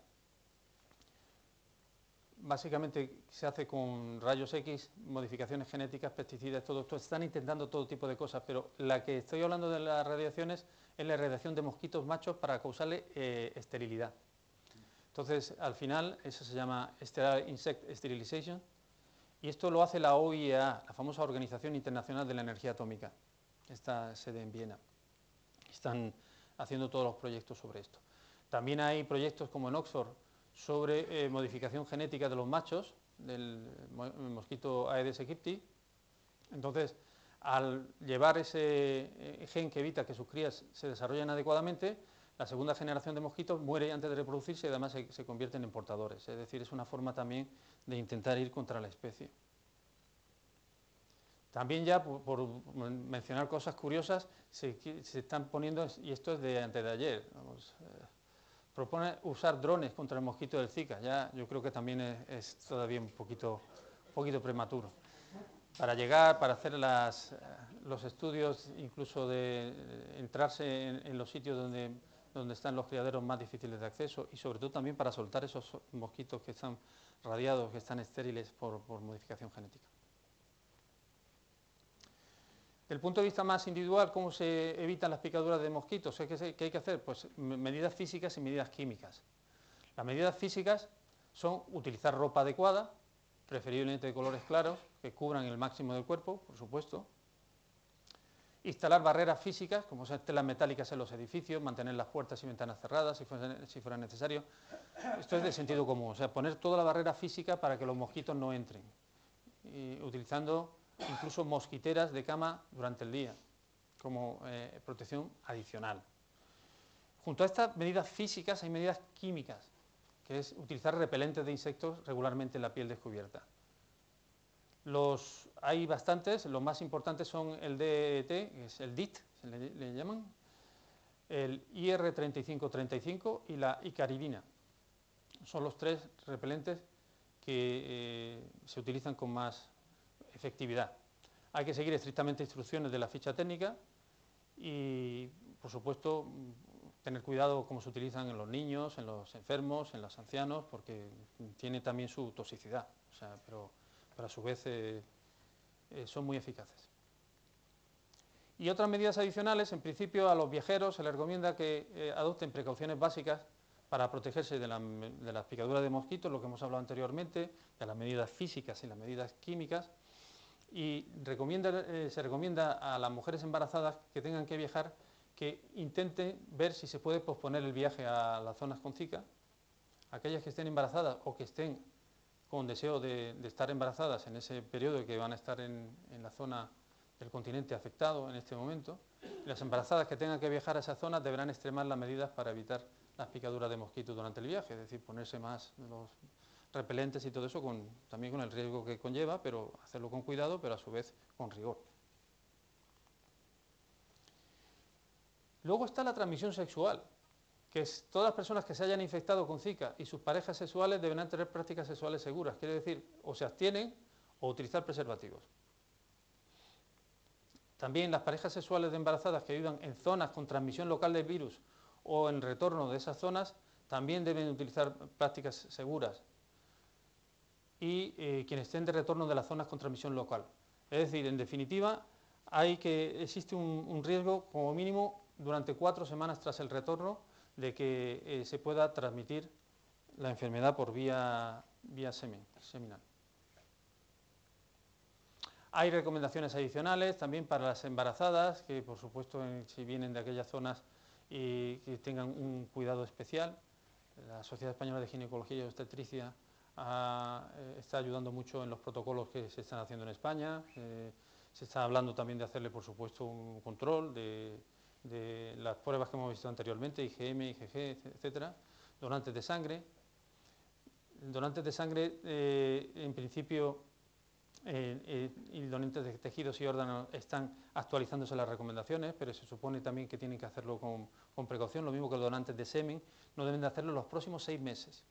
Básicamente se hace con rayos X, modificaciones genéticas, pesticidas, todo esto. Están intentando todo tipo de cosas, pero la que estoy hablando de las radiaciones es la radiación de mosquitos machos para causarle esterilidad. Entonces, al final, eso se llama Sterile Insect Sterilization, y esto lo hace la OIEA, la famosa Organización Internacional de la Energía Atómica. Está sede en Viena. Están haciendo todos los proyectos sobre esto. También hay proyectos como en Oxford sobre modificación genética de los machos del mosquito Aedes aegypti. Entonces, al llevar ese gen que evita que sus crías se desarrollen adecuadamente, la segunda generación de mosquitos muere antes de reproducirse y además se convierten en portadores. Es decir, es una forma también de intentar ir contra la especie. También ya, por mencionar cosas curiosas, se están poniendo, y esto es de antes de ayer, propone usar drones contra el mosquito del Zika. Ya yo creo que también es todavía un poquito prematuro. Para llegar, para hacer los estudios, incluso de entrarse en los sitios donde están los criaderos más difíciles de acceso, y sobre todo también para soltar esos mosquitos que están radiados, que están estériles por modificación genética. Desde el punto de vista más individual, ¿cómo se evitan las picaduras de mosquitos? ¿Qué hay que hacer? Pues medidas físicas y medidas químicas. Las medidas físicas son utilizar ropa adecuada, preferiblemente de colores claros, que cubran el máximo del cuerpo, por supuesto. Instalar barreras físicas, como son telas metálicas en los edificios, mantener las puertas y ventanas cerradas si fuera necesario. Esto es de sentido común, o sea, poner toda la barrera física para que los mosquitos no entren, y utilizando incluso mosquiteras de cama durante el día, como protección adicional. Junto a estas medidas físicas hay medidas químicas, que es utilizar repelentes de insectos regularmente en la piel descubierta. Hay bastantes, los más importantes son el DET, que es el DIT, le llaman, el IR3535 y la icaridina. Son los tres repelentes que se utilizan con más efectividad. Hay que seguir estrictamente instrucciones de la ficha técnica y, por supuesto, tener cuidado cómo se utilizan en los niños, en los enfermos, en los ancianos, porque tiene también su toxicidad, o sea, pero a su vez son muy eficaces. Y otras medidas adicionales, en principio a los viajeros se les recomienda que adopten precauciones básicas para protegerse de las picaduras de mosquitos, lo que hemos hablado anteriormente, de las medidas físicas y las medidas químicas, y se recomienda a las mujeres embarazadas que tengan que viajar que intenten ver si se puede posponer el viaje a las zonas con Zika. Aquellas que estén embarazadas o que estén con deseo de estar embarazadas en ese periodo que van a estar en la zona del continente afectado en este momento, las embarazadas que tengan que viajar a esa zona deberán extremar las medidas para evitar las picaduras de mosquitos durante el viaje, es decir, ponerse más los repelentes y todo eso, también con el riesgo que conlleva, pero hacerlo con cuidado, pero a su vez con rigor. Luego está la transmisión sexual, que es todas las personas que se hayan infectado con Zika y sus parejas sexuales deberán tener prácticas sexuales seguras, quiere decir, o se abstienen o utilizar preservativos. También las parejas sexuales de embarazadas que vivan en zonas con transmisión local del virus o en retorno de esas zonas también deben utilizar prácticas seguras. Y quienes estén de retorno de las zonas con transmisión local. Es decir, en definitiva, existe un riesgo como mínimo durante 4 semanas tras el retorno de que se pueda transmitir la enfermedad por vía seminal. Hay recomendaciones adicionales también para las embarazadas, que por supuesto si vienen de aquellas zonas y que tengan un cuidado especial. La Sociedad Española de Ginecología y Obstetricia está ayudando mucho en los protocolos que se están haciendo en España. Se está hablando también de hacerle, por supuesto, un control de las pruebas que hemos visto anteriormente, IgM, IgG, etcétera, donantes de sangre. Donantes de sangre, en principio, y donantes de tejidos y órganos están actualizándose las recomendaciones, pero se supone también que tienen que hacerlo con precaución, lo mismo que los donantes de semen, no deben de hacerlo los próximos 6 meses.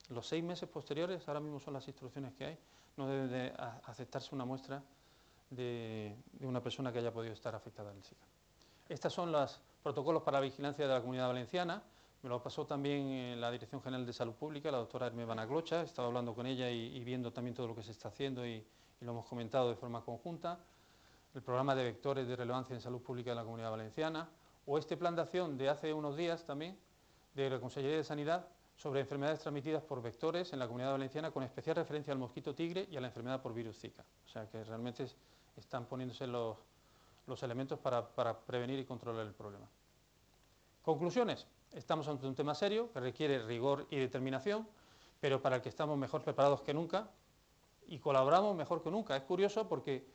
Los 6 meses posteriores, ahora mismo son las instrucciones que hay, no debe de aceptarse una muestra de una persona que haya podido estar afectada del Zika. Estos son los protocolos para la vigilancia de la Comunidad Valenciana. Me lo pasó también la Dirección General de Salud Pública, la doctora Hermé Banaglocha. He estado hablando con ella y viendo también todo lo que se está haciendo y lo hemos comentado de forma conjunta. El programa de vectores de relevancia en salud pública de la Comunidad Valenciana, o este plan de acción de hace unos días también, de la Consellería de Sanidad, sobre enfermedades transmitidas por vectores en la Comunidad Valenciana, con especial referencia al mosquito tigre y a la enfermedad por virus Zika. O sea que realmente están poniéndose los elementos para prevenir y controlar el problema. Conclusiones. Estamos ante un tema serio que requiere rigor y determinación, pero para el que estamos mejor preparados que nunca y colaboramos mejor que nunca. Es curioso porque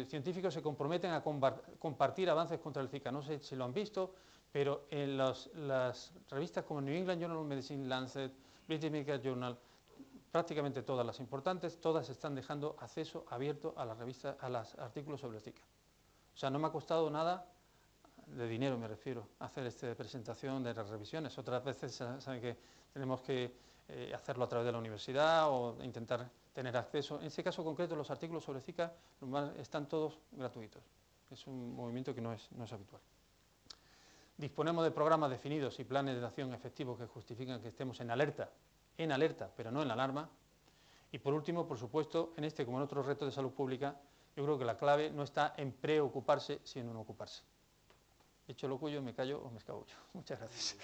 científicos se comprometen a compartir avances contra el Zika. No sé si lo han visto, pero en las revistas como New England Journal of Medicine, Lancet, British Medical Journal, prácticamente todas las importantes, todas están dejando acceso abierto a las revistas, a los artículos sobre el Zika. O sea, no me ha costado nada, de dinero me refiero, hacer esta presentación de las revisiones. Otras veces saben que tenemos que hacerlo a través de la universidad o intentar tener acceso. En este caso concreto, los artículos sobre Zika están todos gratuitos. Es un movimiento que no es habitual. Disponemos de programas definidos y planes de acción efectivos que justifican que estemos en alerta, pero no en alarma. Y por último, por supuesto, en este como en otros retos de salud pública, yo creo que la clave no está en preocuparse, sino en ocuparse. Hecho lo cuyo, me callo o me escabullo. Muchas gracias.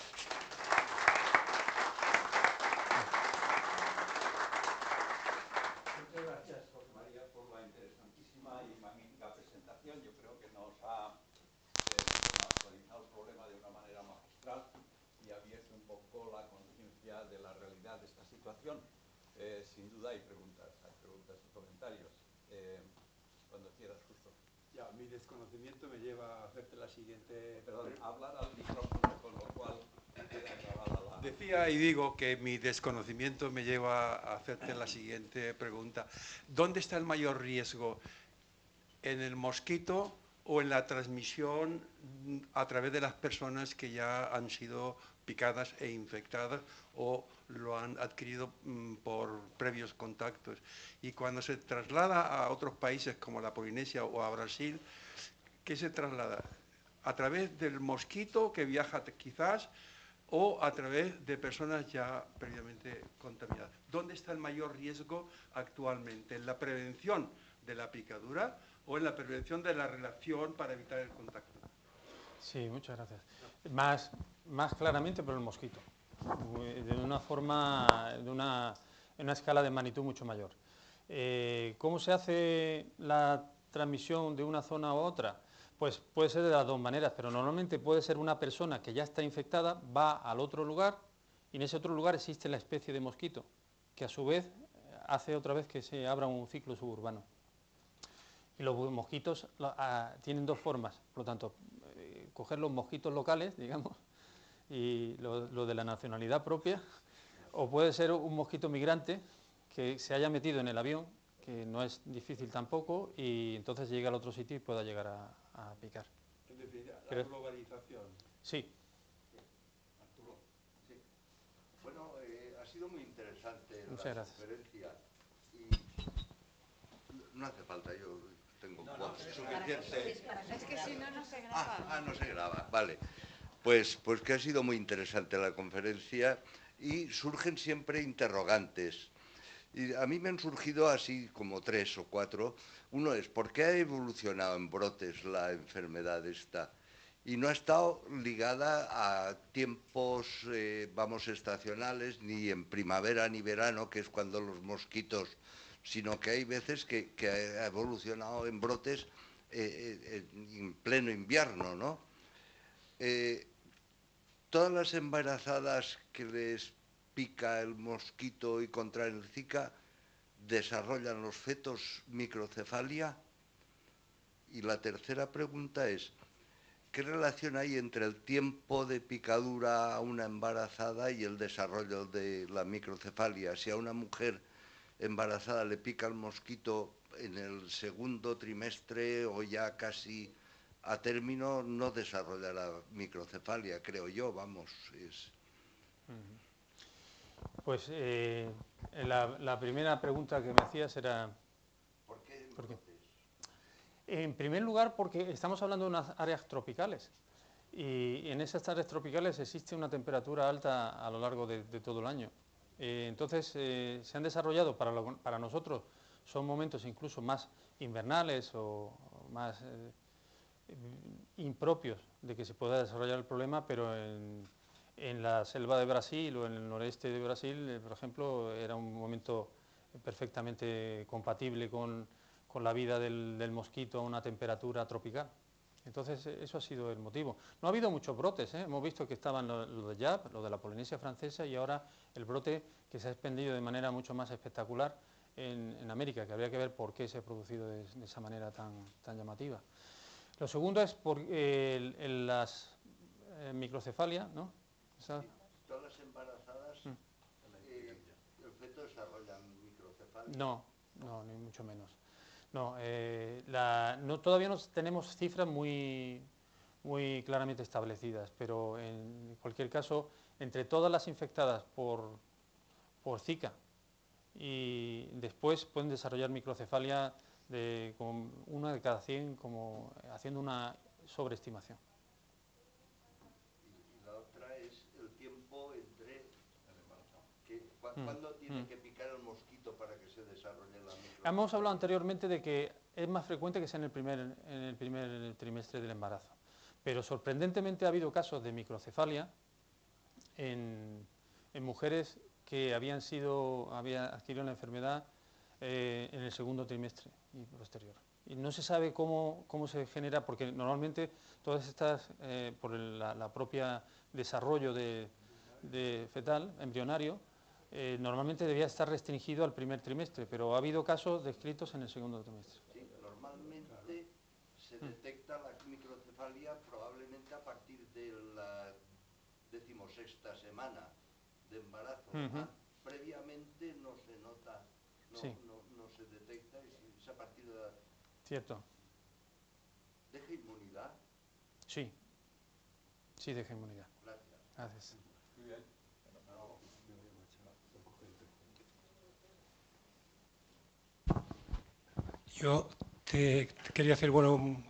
Muchas gracias, José María, por la interesantísima y magnífica presentación. Yo creo que nos ha actualizado el problema de una manera magistral y ha abierto un poco la conciencia de la realidad de esta situación. Sin duda hay preguntas y comentarios. Cuando quieras, justo. Ya, mi desconocimiento me lleva a hacerte la siguiente... Perdón, hablar al micrófono, con lo cual queda grabada la... Decía y digo que mi desconocimiento me lleva a hacerte la siguiente pregunta. ¿Dónde está el mayor riesgo? ¿En el mosquito o en la transmisión a través de las personas que ya han sido picadas e infectadas o lo han adquirido por previos contactos? Y cuando se traslada a otros países como la Polinesia o a Brasil, ¿qué se traslada? a través del mosquito que viaja quizás o a través de personas ya previamente contaminadas. ¿Dónde está el mayor riesgo actualmente? ¿En la prevención de la picadura o en la prevención de la relación para evitar el contacto? Sí, muchas gracias. Más claramente por el mosquito, de una forma, en una escala de magnitud mucho mayor. ¿Cómo se hace la transmisión de una zona a otra? Pues puede ser de las dos maneras, pero normalmente puede ser una persona que ya está infectada, va al otro lugar y en ese otro lugar existe la especie de mosquito, que a su vez hace otra vez que se abra un ciclo suburbano. Y los mosquitos tienen dos formas, por lo tanto, coger los mosquitos locales, digamos, y lo de la nacionalidad propia, o puede ser un mosquito migrante que se haya metido en el avión, que no es difícil tampoco, y entonces llega al otro sitio y pueda llegar a picar. Es decir, la globalización. Sí. Arturo. Sí. Bueno, ha sido muy interesante Muchas la gracias. conferencia y no hace falta, yo tengo voz suficiente. Es que si no, no se graba. No se graba, vale. Pues que ha sido muy interesante la conferencia y surgen siempre interrogantes. Y a mí me han surgido así como 3 o 4. Uno es, ¿por qué ha evolucionado en brotes la enfermedad esta? Y no ha estado ligada a tiempos, estacionales, ni en primavera ni verano, que es cuando los mosquitos, sino que hay veces que ha evolucionado en brotes en pleno invierno, ¿no? Todas las embarazadas que les pica el mosquito y contraen el Zika desarrollan los fetos microcefalia. Y la tercera pregunta es, ¿qué relación hay entre el tiempo de picadura a una embarazada y el desarrollo de la microcefalia? Si a una mujer embarazada le pica el mosquito en el segundo trimestre o ya casi a término, no desarrollará microcefalia, creo yo, vamos. Pues la primera pregunta que me hacías era... ¿Por qué? ¿Por qué? En primer lugar, porque estamos hablando de unas áreas tropicales y en esas áreas tropicales existe una temperatura alta a lo largo de todo el año. Entonces, se han desarrollado, para nosotros, son momentos incluso más invernales o más impropios de que se pueda desarrollar el problema, pero en la selva de Brasil o en el noreste de Brasil, por ejemplo, era un momento perfectamente compatible con la vida del mosquito a una temperatura tropical. Entonces, eso ha sido el motivo. No ha habido muchos brotes, ¿eh? Hemos visto que estaban los de Yap, los de la Polinesia francesa, y ahora el brote que se ha expandido de manera mucho más espectacular en América, que habría que ver por qué se ha producido de esa manera tan llamativa. Lo segundo es por las microcefalia, ¿no? Sí, todas las embarazadas, el feto desarrolla microcefalia. No, ni mucho menos. No, todavía no tenemos cifras muy claramente establecidas, pero en cualquier caso, entre todas las infectadas por Zika y después pueden desarrollar microcefalia con 1 de cada 100, como haciendo una sobreestimación. Y la otra es el tiempo entre... ¿Cuándo tiene que picar el mosquito para que se desarrolle la microcefalia? Hemos hablado anteriormente de que es más frecuente que sea en el primer trimestre del embarazo, pero sorprendentemente ha habido casos de microcefalia en mujeres que habían adquirido la enfermedad en el segundo trimestre y posterior. Y no se sabe cómo se genera, porque normalmente todas estas, por la propia desarrollo de fetal, embrionario, normalmente debía estar restringido al primer trimestre, pero ha habido casos descritos en el segundo trimestre. Sí, normalmente se detecta la microcefalia probablemente a partir de la 16ª semana de embarazo. Previamente no se nota, no se detecta, es a partir de la... Cierto. ¿Deja inmunidad? Sí, deja inmunidad. Gracias. Gracias. Muy bien. Yo Te quería hacer,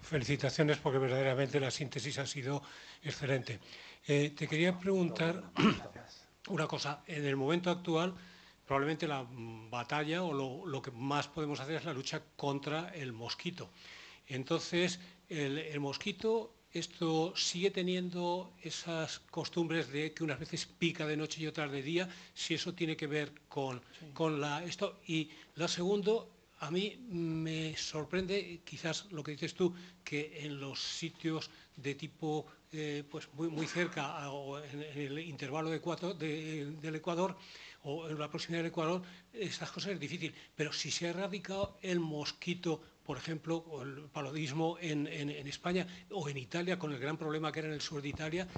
felicitaciones porque verdaderamente la síntesis ha sido excelente. Te quería preguntar una cosa. En el momento actual, probablemente la batalla o lo que más podemos hacer es la lucha contra el mosquito. Entonces, el mosquito, esto sigue teniendo esas costumbres de que unas veces pica de noche y otras de día, si eso tiene que ver con esto. Y la segunda, a mí me sorprende, quizás lo que dices tú, que en los sitios de tipo pues muy cerca o en el intervalo del Ecuador o en la proximidad del Ecuador, estas cosas es difícil. Pero si se ha erradicado el mosquito, por ejemplo, o el paludismo en España o en Italia, con el gran problema que era en el sur de Italia,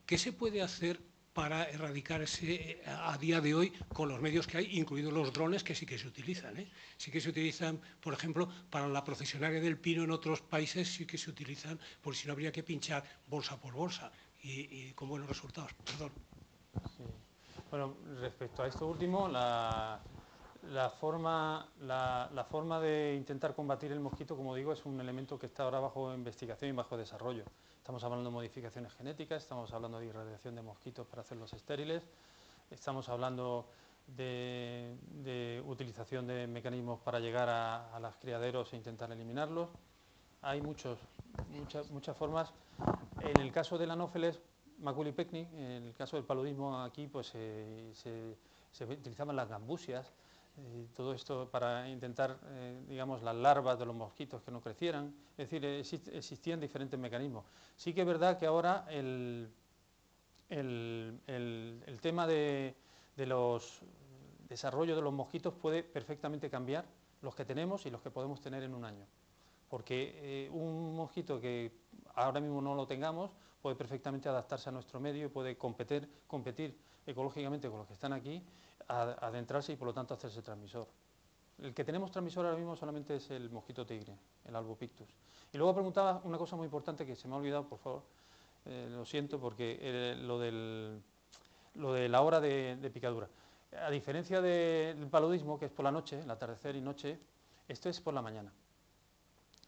¿qué se puede hacer para erradicar ese a día de hoy con los medios que hay, incluidos los drones, que sí que se utilizan? Sí que se utilizan, por ejemplo, para la procesionaria del pino en otros países, sí que se utilizan, porque si no habría que pinchar bolsa por bolsa y con buenos resultados. Perdón. Sí. Bueno, respecto a esto último, la forma de intentar combatir el mosquito, como digo, es un elemento que está ahora bajo investigación y bajo desarrollo. Estamos hablando de modificaciones genéticas, estamos hablando de irradiación de mosquitos para hacerlos estériles, estamos hablando de utilización de mecanismos para llegar a los criaderos e intentar eliminarlos. Hay muchas formas. En el caso del Anopheles maculi pecni, en el caso del paludismo aquí, pues se utilizaban las gambusias, todo esto para intentar, digamos, las larvas de los mosquitos que no crecieran. Es decir, existían diferentes mecanismos. Sí que es verdad que ahora el tema de los desarrollos de los mosquitos puede perfectamente cambiar los que tenemos y los que podemos tener en un año. Porque un mosquito que ahora mismo no lo tengamos puede perfectamente adaptarse a nuestro medio y puede competir ecológicamente con los que están aquí, adentrarse y por lo tanto hacerse transmisor. El que tenemos transmisor ahora mismo solamente es el mosquito tigre, el albopictus. Y luego preguntaba una cosa muy importante que se me ha olvidado, por favor, lo siento, porque lo de la hora de picadura. A diferencia del paludismo, que es por la noche, el atardecer y noche, esto es por la mañana.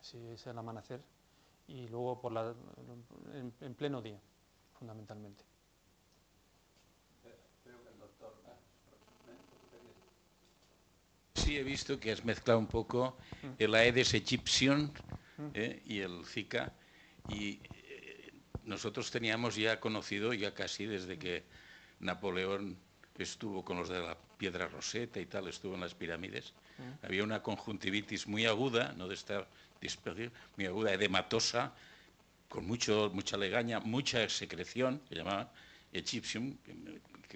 Sí, es el amanecer y luego en pleno día, fundamentalmente. Sí, he visto que has mezclado un poco el Aedes aegyptium y el Zika, y nosotros teníamos ya conocido, ya casi desde que Napoleón estuvo con los de la Piedra Roseta y tal, estuvo en las pirámides, había una conjuntivitis muy aguda, no de estar disperdido, muy aguda, edematosa, con mucha legaña, mucha secreción, que llamaba Egyptium,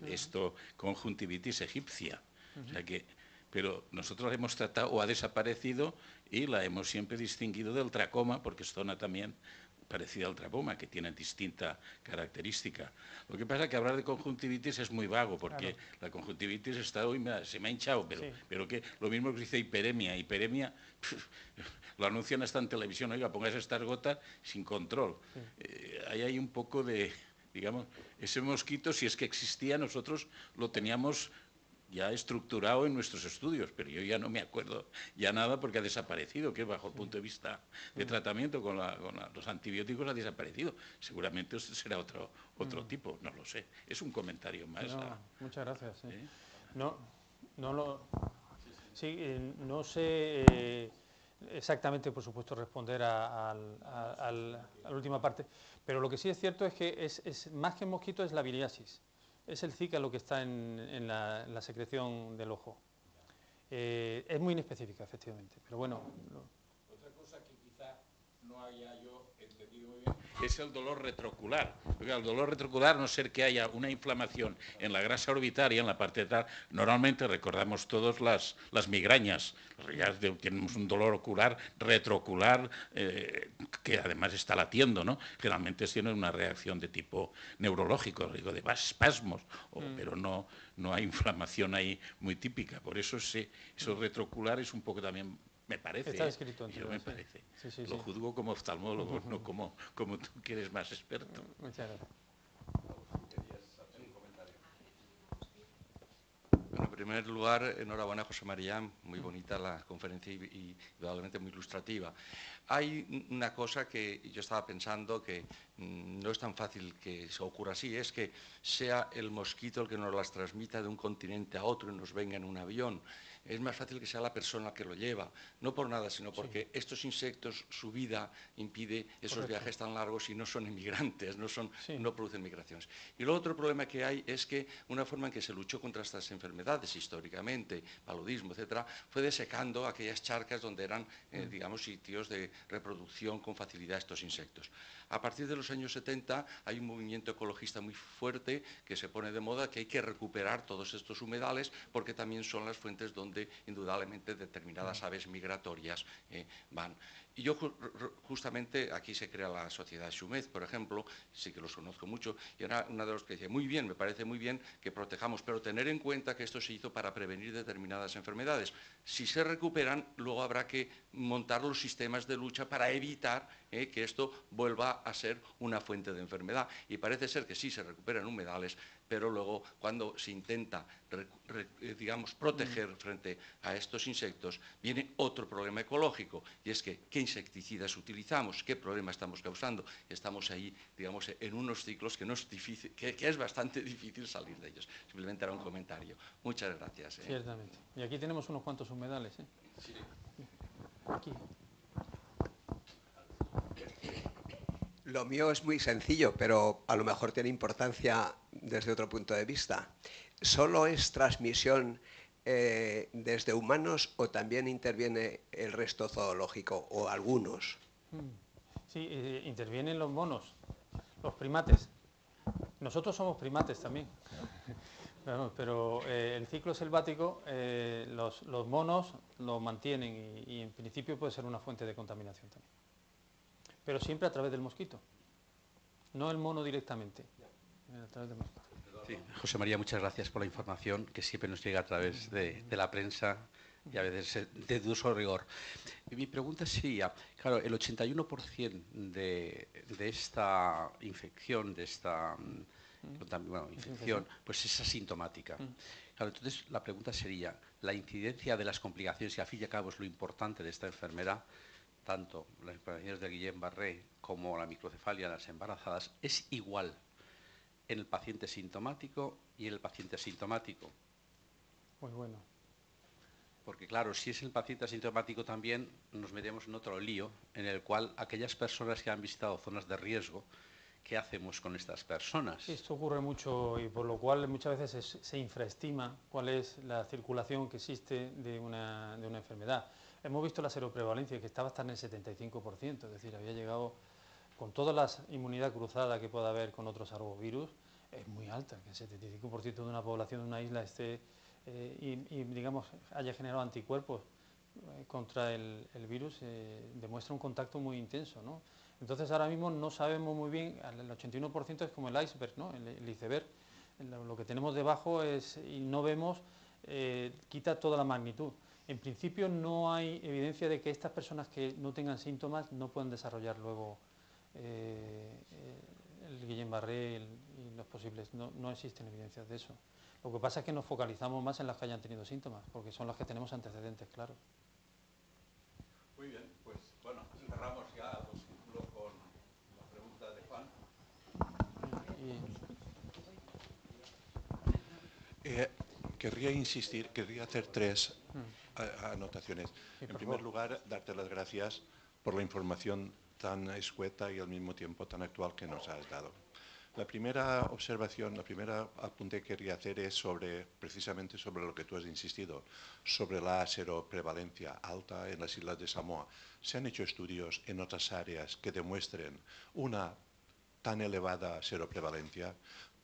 esto conjuntivitis egipcia. O sea que, pero nosotros la hemos tratado o ha desaparecido y la hemos siempre distinguido del tracoma, porque es zona también parecida al tracoma, que tiene distinta característica. Lo que pasa es que hablar de conjuntivitis es muy vago, porque claro, la conjuntivitis está hoy, se me ha hinchado, pero que lo mismo que dice hiperemia. Hiperemia, lo anuncian hasta en televisión, oiga, pongáis estas gotas sin control. Ahí hay un poco de, digamos, ese mosquito, si es que existía, nosotros lo teníamos ya estructurado en nuestros estudios, pero yo ya no me acuerdo ya nada porque ha desaparecido, que bajo el punto de vista de tratamiento con los antibióticos ha desaparecido. Seguramente será otro tipo, no lo sé. Es un comentario más. Muchas gracias. Sí. ¿Eh? No sé exactamente, por supuesto, responder a la última parte, pero lo que sí es cierto es que es más que mosquito es la biliasis. Es el Zika lo que está en la secreción del ojo. Es muy inespecífica, efectivamente, pero bueno. Otra cosa que quizá no haya yo entendido muy bien es el dolor retrocular. Porque el dolor retrocular, no ser que haya una inflamación en la grasa orbitaria, en la parte de atrás, normalmente recordamos todos las migrañas. Ya tenemos un dolor ocular, retrocular, que además está latiendo, ¿no? Generalmente tiene una reacción de tipo neurológico, digo, de espasmos, pero no hay inflamación ahí muy típica. Por eso eso retrocular es un poco también, me parece. Está escrito en me parece. Sí. Lo juzgo como oftalmólogo, no como tú que eres más experto. Muchas gracias. Bueno, primer lugar, enhorabuena, José María, muy bonita la conferencia y indudablemente muy ilustrativa. Hay una cosa que yo estaba pensando que no es tan fácil que se ocurra así, es que sea el mosquito el que nos las transmita de un continente a otro y nos venga en un avión. Es más fácil que sea la persona que lo lleva, no por nada, sino porque estos insectos, su vida impide esos viajes tan largos y no son inmigrantes, no producen migraciones. Y luego otro problema que hay es que una forma en que se luchó contra estas enfermedades históricamente, paludismo, etcétera, fue desecando aquellas charcas donde eran, digamos, sitios de reproducción con facilidad de estos insectos. A partir de los años 70 hay un movimiento ecologista muy fuerte que se pone de moda, que hay que recuperar todos estos humedales porque también son las fuentes donde indudablemente determinadas aves migratorias van. Y yo justamente aquí se crea la sociedad Xumed, por ejemplo, sí que los conozco mucho, y era una de los que decía, muy bien, me parece muy bien que protejamos, pero tener en cuenta que esto se hizo para prevenir determinadas enfermedades. Si se recuperan, luego habrá que montar los sistemas de lucha para evitar que esto vuelva a ser una fuente de enfermedad. Y parece ser que sí se recuperan humedales, pero luego cuando se intenta, digamos, proteger frente a estos insectos, viene otro problema ecológico, y es que ¿qué insecticidas utilizamos? ¿Qué problema estamos causando? Estamos ahí, digamos, en unos ciclos que, no es difícil, que es bastante difícil salir de ellos. Simplemente era un comentario. Muchas gracias. Ciertamente. Y aquí tenemos unos cuantos humedales. Sí. Aquí. Lo mío es muy sencillo, pero a lo mejor tiene importancia desde otro punto de vista. ¿Solo es transmisión desde humanos o también interviene el resto zoológico o algunos? Sí, intervienen los monos, los primates. Nosotros somos primates también. Pero el ciclo selvático, los monos lo mantienen y en principio puede ser una fuente de contaminación también. Pero siempre a través del mosquito, no el mono directamente, a través del mosquito. Sí, José María, muchas gracias por la información que siempre nos llega a través de la prensa y a veces de dudoso rigor. Y mi pregunta sería, claro, el 81% de esta infección, infección, pues es asintomática. Claro, entonces la pregunta sería, la incidencia de las complicaciones, que al fin y al cabo es lo importante de esta enfermedad, tanto las complicaciones de Guillain-Barré como la microcefalia en las embarazadas, ¿es igual en el paciente sintomático y en el paciente asintomático? Muy bueno. Porque claro, si es el paciente asintomático también nos metemos en otro lío, en el cual aquellas personas que han visitado zonas de riesgo, ¿qué hacemos con estas personas? Esto ocurre mucho y por lo cual muchas veces se infraestima cuál es la circulación que existe de una enfermedad. Hemos visto la seroprevalencia que estaba hasta en el 75%, es decir, había llegado con toda la inmunidad cruzada que pueda haber con otros arbovirus, es muy alta, que el 75% de una población de una isla esté y digamos haya generado anticuerpos contra el virus, demuestra un contacto muy intenso, ¿no? Entonces ahora mismo no sabemos muy bien, el 81% es como el iceberg, ¿no? El iceberg, lo que tenemos debajo y no vemos, quita toda la magnitud. En principio no hay evidencia de que estas personas que no tengan síntomas no puedan desarrollar luego el Guillain-Barré y los posibles, no existen evidencias de eso. Lo que pasa es que nos focalizamos más en las que hayan tenido síntomas, porque son las que tenemos antecedentes claros. Muy bien, pues bueno, cerramos ya los círculos con la pregunta de Juan. Querría hacer tres anotaciones. En primer lugar, darte las gracias por la información tan escueta y al mismo tiempo tan actual que nos has dado. La primera observación, la primera apunte que quería hacer es precisamente sobre lo que tú has insistido, sobre la seroprevalencia alta en las islas de Samoa. Se han hecho estudios en otras áreas que demuestren una tan elevada seroprevalencia,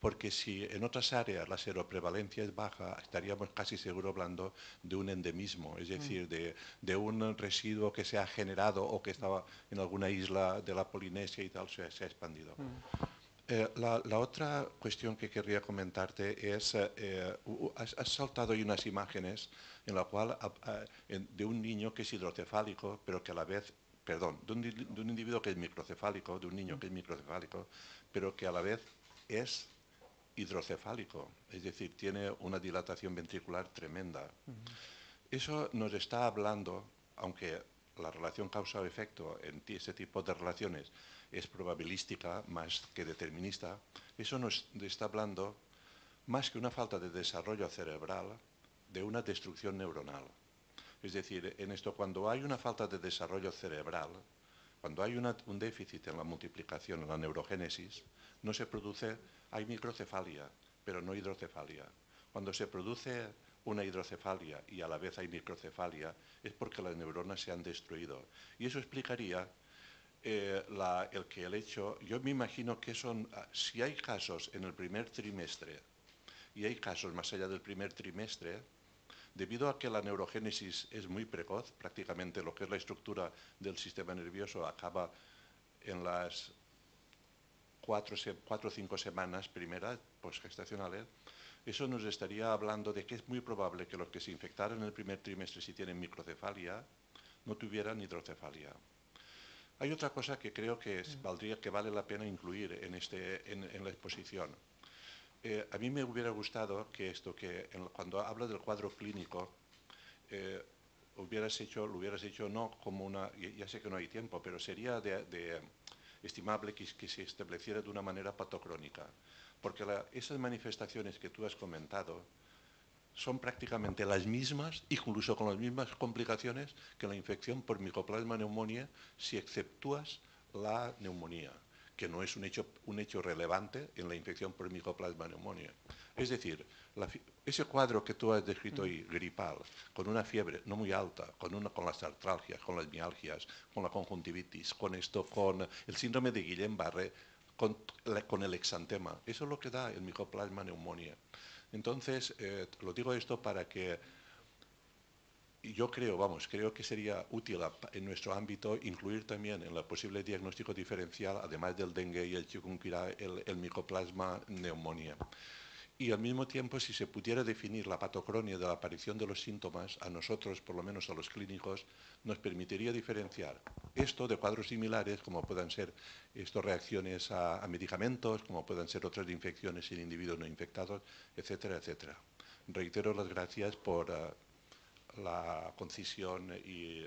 porque si en otras áreas la seroprevalencia es baja, estaríamos casi seguro hablando de un endemismo, es decir, de un residuo que se ha generado o que estaba en alguna isla de la Polinesia y tal, se ha expandido. La otra cuestión que querría comentarte es, has saltado ahí unas imágenes en la cual de un niño que es hidrocefálico, pero que a la vez, perdón, de un individuo que es microcefálico, de un niño que es microcefálico, pero que a la vez es hidrocefálico, es decir, tiene una dilatación ventricular tremenda. Eso nos está hablando, aunque la relación causa-efecto en ese tipo de relaciones es probabilística más que determinista, eso nos está hablando, más que una falta de desarrollo cerebral, de una destrucción neuronal. Es decir, en esto, cuando hay una falta de desarrollo cerebral, cuando hay un déficit en la multiplicación, en la neurogénesis, no se produce, hay microcefalia, pero no hidrocefalia. Cuando se produce una hidrocefalia y a la vez hay microcefalia, es porque las neuronas se han destruido. Y eso explicaría el hecho, yo me imagino que si hay casos en el primer trimestre y hay casos más allá del primer trimestre, debido a que la neurogénesis es muy precoz, prácticamente lo que es la estructura del sistema nervioso acaba en las 4 o 5 semanas primeras postgestacionales, eso nos estaría hablando de que es muy probable que los que se infectaron en el primer trimestre si tienen microcefalia no tuvieran hidrocefalia. Hay otra cosa que creo que vale la pena incluir en la exposición. A mí me hubiera gustado que cuando hablo del cuadro clínico lo hubieras hecho no como ya sé que no hay tiempo, pero sería estimable que se estableciera de una manera patocrónica, porque esas manifestaciones que tú has comentado son prácticamente las mismas, incluso con las mismas complicaciones que la infección por Mycoplasma pneumoniae, si exceptúas la neumonía, que no es un hecho relevante en la infección por Mycoplasma pneumoniae. Es decir, ese cuadro que tú has descrito ahí, gripal, con una fiebre no muy alta, con las artralgias, con las mialgias, con la conjuntivitis, con el síndrome de Guillain-Barré, con el exantema, eso es lo que da el Mycoplasma pneumoniae. Entonces, lo digo esto para que yo creo que sería útil en nuestro ámbito incluir también en el posible diagnóstico diferencial, además del dengue y el chikungunya, el Mycoplasma pneumoniae. Y al mismo tiempo, si se pudiera definir la patocronia de la aparición de los síntomas, a nosotros, por lo menos a los clínicos, nos permitiría diferenciar esto de cuadros similares, como puedan ser reacciones a medicamentos, como puedan ser otras infecciones en individuos no infectados, etcétera, etcétera. Reitero las gracias por la concisión y